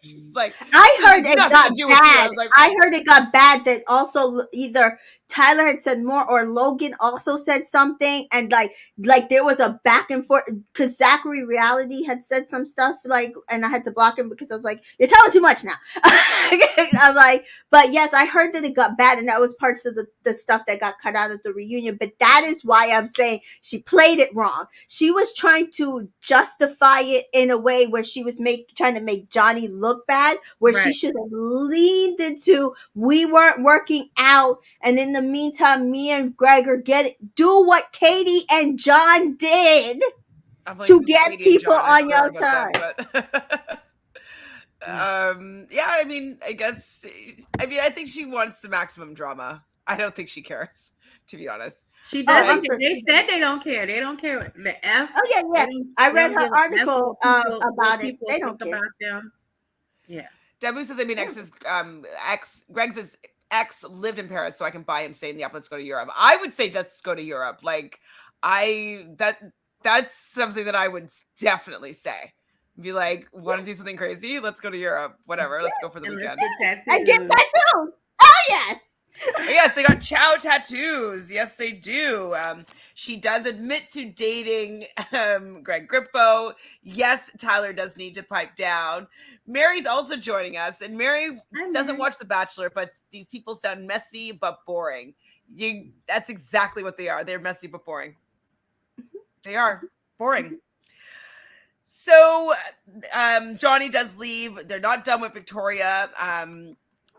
She's like, I heard it got bad. I heard it got bad that also either Tyler had said more or Logan also said something, and like there was a back and forth because Zachary Reality had said some stuff, like, and I had to block him because I was like, you're telling too much now. I'm like, but yes, I heard that it got bad, and that was parts of the stuff that got cut out of the reunion. But that is why I'm saying she played it wrong. She was trying to justify it in a way where she was trying to make Johnny look bad, where she should have leaned into, we weren't working out, and in the meantime, me and Greg are do what Katie and John did to get people on your side. I mean, I think she wants the maximum drama. I don't think she cares, to be honest. She doesn't. They said they don't care. They don't care. The F. Oh yeah. I read her article about it. They don't care about them. Yeah. Debbie says, Greg's ex lived in Paris, so I can buy him saying, let's go to Europe. I would say let's go to Europe. Like, that's something that I would definitely say. Be like, want to do something crazy? Let's go to Europe. Whatever. Let's go for the weekend. And get tattoos. Oh yes. Yes, they got Chow tattoos. Yes, they do. She does admit to dating Greg Grippo. Yes, Tyler does need to pipe down. Mary's also joining us, and Mary doesn't watch The Bachelor, but these people sound messy but boring. That's exactly what they are. They're messy but boring. They are boring. So Johnny does leave. They're not done with Victoria.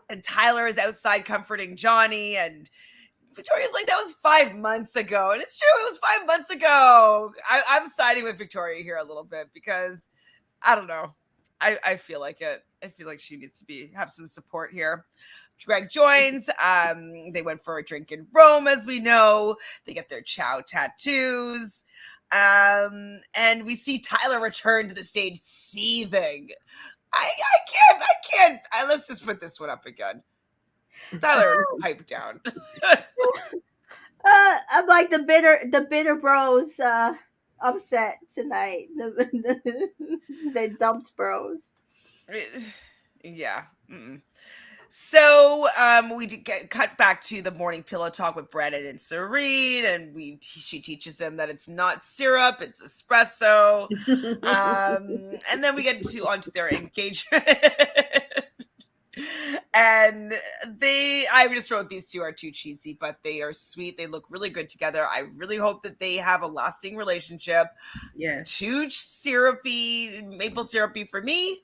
And Tyler is outside comforting Johnny, and Victoria's like, that was 5 months ago. And it's true, it was 5 months ago. I'm siding with Victoria here a little bit because I don't know. I feel like it. I feel like she needs to have some support here. Greg joins. They went for a drink in Rome, as we know. They get their Chow tattoos. And we see Tyler return to the stage seething. I can't. Let's just put this one up again. Tyler, pipe down. I'm like the bitter bros upset tonight. The dumped bros. Yeah. Mm-mm. So we get cut back to the morning pillow talk with Brandon and Serene, and she teaches them that it's not syrup, it's espresso. And then we get onto their engagement. And I just wrote these two are too cheesy, but they are sweet. They look really good together. I really hope that they have a lasting relationship. Yes. Too syrupy, maple syrupy for me,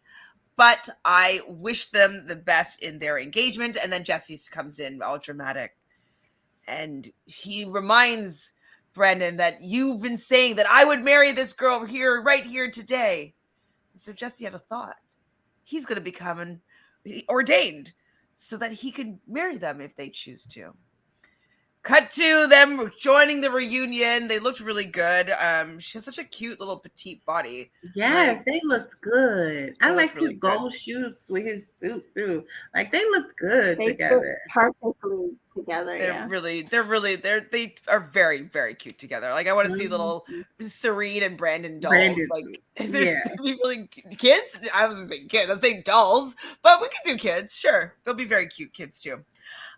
but I wish them the best in their engagement. And then Jesse comes in all dramatic, and he reminds Brandon that you've been saying that I would marry this girl here, right here today. So Jesse had a thought. He's going to become ordained so that he can marry them if they choose to. Cut to them joining the reunion. They looked really good. She has such a cute little petite body. Yes, Like, they looked good. I liked really his gold shoes with his suit too. Like they looked good They together. fit perfectly together. They are very, very cute together. Like I want to see little Serene and Brandon dolls. Brandon, like there's really kids. I wasn't saying kids. I'm saying dolls, but we could do kids. Sure, they'll be very cute kids too.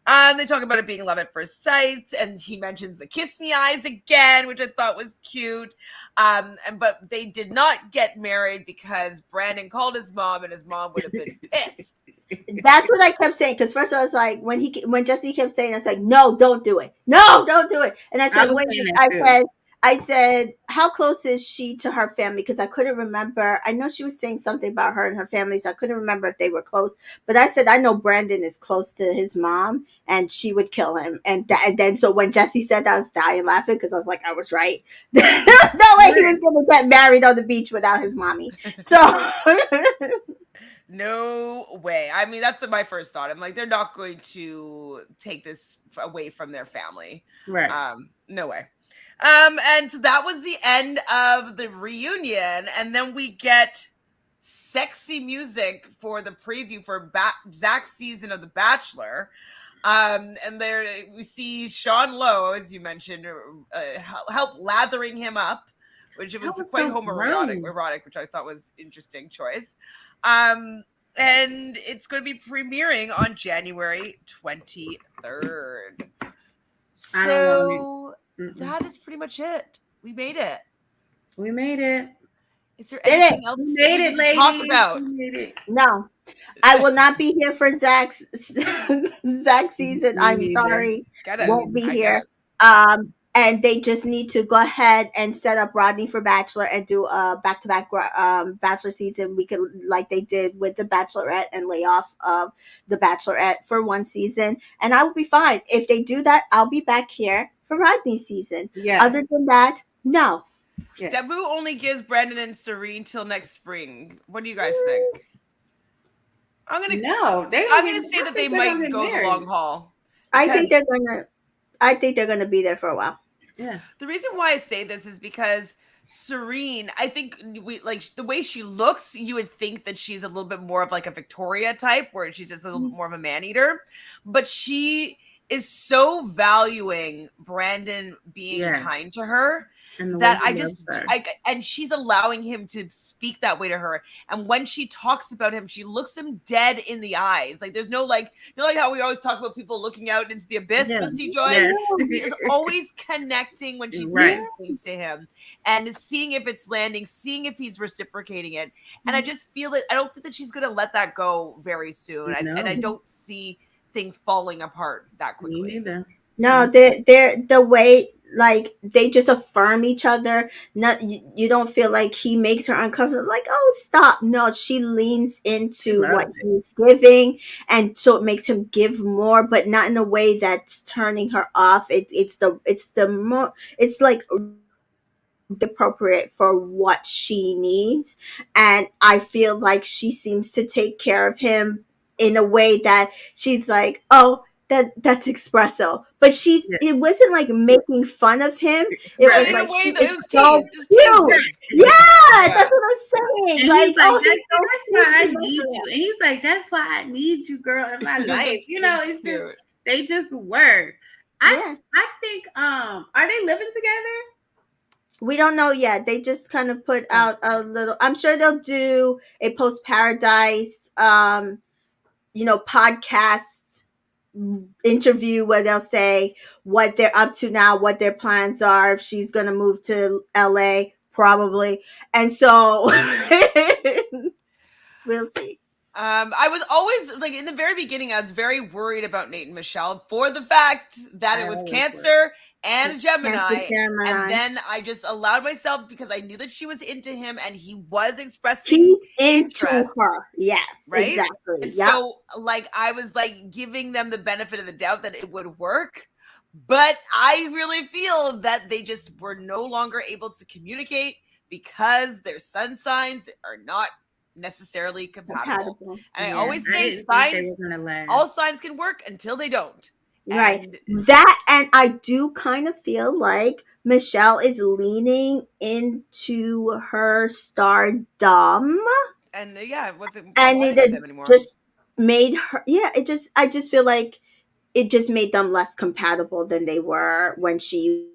They talk about it being love at first sight, and he mentions the kiss me eyes again, which I thought was cute. But they did not get married because Brandon called his mom, and his mom would have been pissed. That's what I kept saying. Because first I was like, when Jesse kept saying, I was like, no, don't do it. No, don't do it. And I said, wait. I said, how close is she to her family? Because I couldn't remember. I know she was saying something about her and her family, so I couldn't remember if they were close. But I said, I know Brandon is close to his mom, and she would kill him. And then, so when Jesse said that, I was dying laughing because I was like, I was right. There was no way he was going to get married on the beach without his mommy. So. No way. I mean, that's my first thought. I'm like, they're not going to take this away from their family. Right. No way. And so that was the end of the reunion. And then we get sexy music for the preview for Zach's season of The Bachelor. And there we see Sean Lowe, as you mentioned, help lathering him up, which it was quite so homoerotic, which I thought was interesting choice. And it's going to be premiering on January 23rd. So that is pretty much it. We made it. We made it. Is there anything else we made it, ladies. Talk about? We made it. No, I will not be here for Zach's season. I'm sorry, won't be here. And they just need to go ahead and set up Rodney for Bachelor and do a back-to-back Bachelor season. We could, like they did with the Bachelorette, and lay off of the Bachelorette for one season, and I will be fine. If they do that, I'll be back here for Rodney's season. Yeah. Other than that, no. Yeah. Dabu only gives Brandon and Serene till next spring. What do you guys think? I'm gonna say that they might go the long haul. I think they're gonna be there for a while. Yeah. The reason why I say this is because Serene, I think the way she looks, you would think that she's a little bit more of like a Victoria type, where she's just a little bit more of a man eater, but she is so valuing Brandon being kind to her that and she's allowing him to speak that way to her. And when she talks about him, she looks him dead in the eyes. Like there's no like how we always talk about people looking out into the abyss with TJoy. She is always connecting when she's saying things to him and seeing if it's landing, seeing if he's reciprocating it. And I just feel that I don't think that she's gonna let that go very soon. And I don't see things falling apart that quickly. Me neither. No, they're the way, like, they just affirm each other. Not you don't feel like he makes her uncomfortable. Like, oh, stop. No, she leans into what he's giving, and so it makes him give more, but not in a way that's turning her off. It's like appropriate for what she needs, and I feel like she seems to take care of him in a way that she's like, oh, that's espresso. But Yeah. it wasn't like making fun of him. It But was Right. in a like, way, she though, it is was so teased. It was cute. teasing. Yeah, Yeah. that's what I'm saying. And Like, he's like, oh, he's so that's cute. why I need you. And he's like, that's why I need you, girl, in my life. It's You know, it's just cute. they just work. Yeah. I think are they living together? We don't know yet. They just kind of put Oh. out a little. I'm sure they'll do a post paradise, podcast interview where they'll say what they're up to now, what their plans are, if she's going to move to LA, probably. And so we'll see. I was always like in the very beginning, I was very worried about Nate and Michelle for the fact that it was Cancer and Gemini. And then I just allowed myself because I knew that she was into him and he was expressing He's into interest. her. Yes, Right? exactly. And Yep. so like I was like giving them the benefit of the doubt that it would work. But I really feel that they just were no longer able to communicate because their sun signs are not necessarily compatible. And I always say all signs can work until they don't. Right. That, and I do kind of feel like Michelle is leaning into her stardom. And yeah, it wasn't And wanting with them anymore. just made her, I just feel like it just made them less compatible than they were when she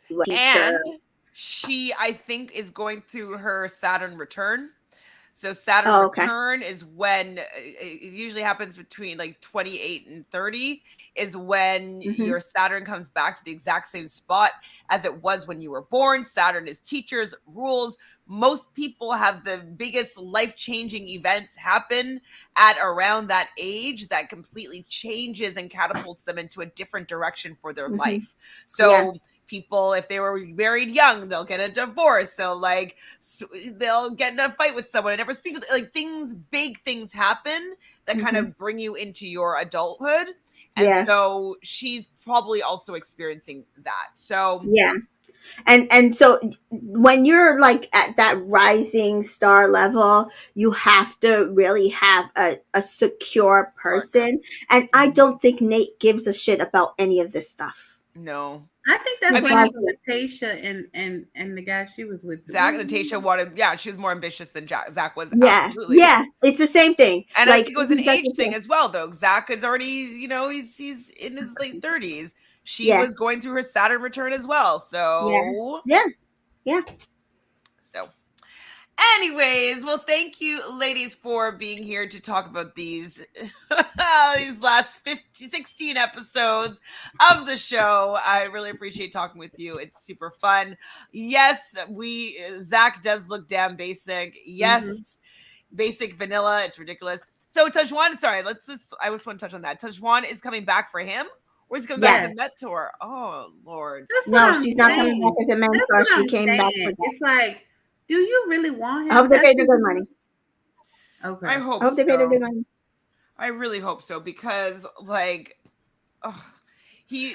was a teacher. And she, I think, is going through her Saturn return. So Saturn return is when it usually happens between like 28 and 30 is when your Saturn comes back to the exact same spot as it was when you were born. Saturn is teachers, rules. Most people have the biggest life-changing events happen at around that age that completely changes and catapults them into a different direction for their life. So people, if they were married young, they'll get a divorce. So they'll get in a fight with someone and never speak to them. Like big things happen that kind of bring you into your adulthood. And so she's probably also experiencing that. So and so when you're like at that rising star level, you have to really have a secure person. And I don't think Nate gives a shit about any of this stuff. No. I think that's what happened with Tasha and the guy she was with. Zach and Tasha wanted, she was more ambitious than Zach was. Yeah, absolutely. Yeah, it's the same thing. And I think it was an age thing as well, though. Zach is already, he's in his late 30s. She was going through her Saturn return as well. So yeah. So anyways, well, thank you, ladies, for being here to talk about these last 16 episodes of the show. I really appreciate talking with you. It's super fun. Yes, Zach does look damn basic. Yes, basic vanilla. It's ridiculous. So Tajwan, sorry, I just want to touch on that. Tajwan is coming back for him? Or is he coming back as a mentor? Oh, Lord. She's not coming back as a mentor. She came back for that. It's like, do you really want him? I hope they paid her good money. Okay. I hope they paid her good money. I really hope so because, I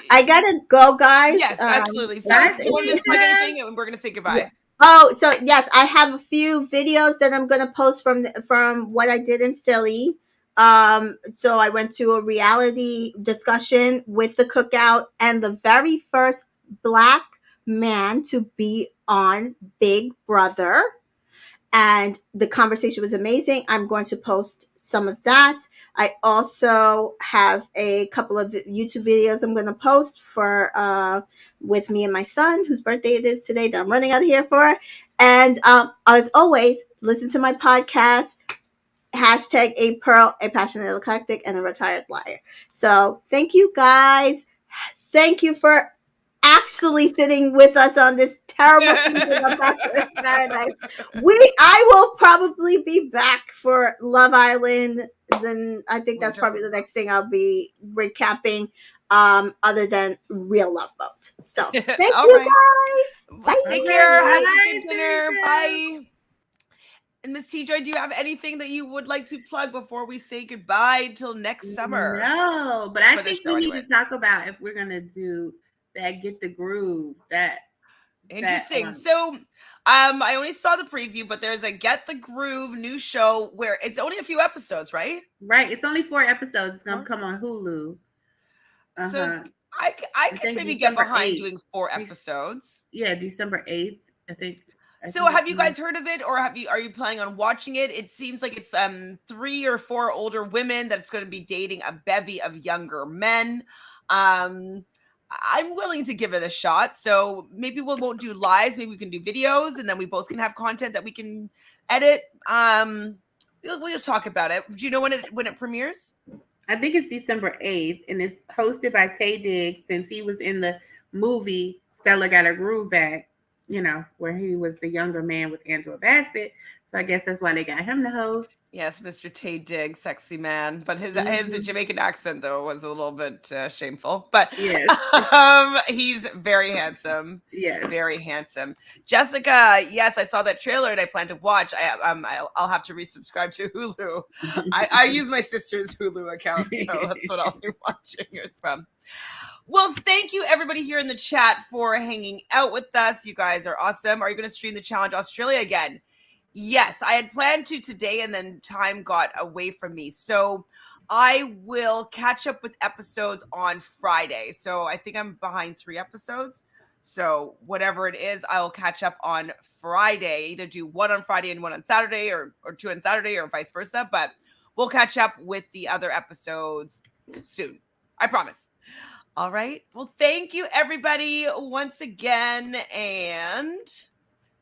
gotta go, guys. Yes, absolutely. So, do you want to plug anything, and we're gonna say goodbye? Yeah. Oh, so yes, I have a few videos that I'm gonna post from what I did in Philly. So I went to a reality discussion with the cookout, and the very first Black man to be on Big Brother. And the conversation was amazing. I'm going to post some of that. I also have a couple of YouTube videos I'm going to post for with me and my son, whose birthday it is today, that I'm running out of here for. And as always, listen to my podcast, hashtag A Pearl, a passionate eclectic, and a retired liar. So thank you, guys. Thank you for actually sitting with us on this terrible season of Bachelor Paradise. I will probably be back for Love Island. Then I think that's probably the next thing I'll be recapping. Other than Real Love Boat. So thank you guys. Bye. Take care. Have a good dinner. Bye. And Miss TJoy, do you have anything that you would like to plug before we say goodbye till next summer? No, but I think we need to talk about if we're gonna do that Get the Groove. Interesting. So I only saw the preview, but there's a Get the Groove new show where it's only a few episodes, right? Right. It's only 4 episodes. It's gonna come on Hulu. So Uh-huh. I could think maybe get December behind 8th. doing 4 episodes. Yeah, December 8th. I think So have you it's guys heard of it, or are you planning on watching it? It seems like it's 3 or 4 older women that's going to be dating a bevy of younger men. I'm willing to give it a shot. So maybe we won't do lives, maybe we can do videos, and then we both can have content that we can edit. We'll talk about it. Do you know when it premieres? I think it's December 8th, and it's hosted by Tay Diggs, since he was in the movie Stella Got Her Groove Back, where he was the younger man with Angela Bassett. So I guess that's why they got him to host. Yes, Mr. Tay Diggs, sexy man. But his Jamaican accent, though, was a little bit shameful. But Yes. he's very handsome. Yes. Very handsome. Jessica, yes, I saw that trailer and I plan to watch. I'll have to resubscribe to Hulu. I use my sister's Hulu account, so that's what I'll be watching it from. Well, thank you everybody here in the chat for hanging out with us. You guys are awesome. Are you going to stream the Challenge Australia again? Yes, I had planned to today, and then time got away from me. So I will catch up with episodes on Friday. So I think I'm behind 3 episodes. So whatever it is, I'll catch up on Friday. Either do 1 on Friday and 1 on Saturday, or 2 on Saturday, or vice versa. But we'll catch up with the other episodes soon. I promise. All right. Well, thank you everybody once again, and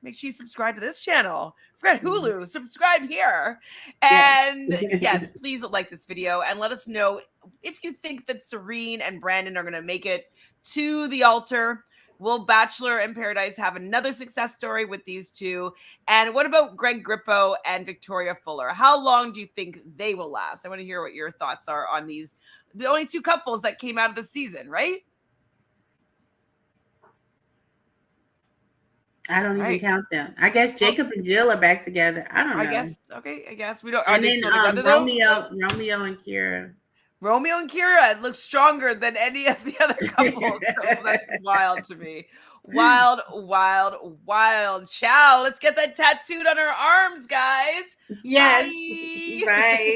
make sure you subscribe to this channel. Forget Hulu, subscribe here. And yes, please like this video and let us know if you think that Serene and Brandon are going to make it to the altar. Will Bachelor in Paradise have another success story with these two? And what about Greg Grippo and Victoria Fuller? How long do you think they will last? I want to hear what your thoughts are on these, the only 2 couples that came out of the season, right? I don't even count them. I guess Jacob and Jill are back together. I don't know. I guess we don't. Are they still together Romeo, though? Romeo and Kira. Romeo and Kira look stronger than any of the other couples. So that's wild to me. Wild, wild, wild. Ciao. Let's get that tattooed on our arms, guys. Yes. Bye. Right.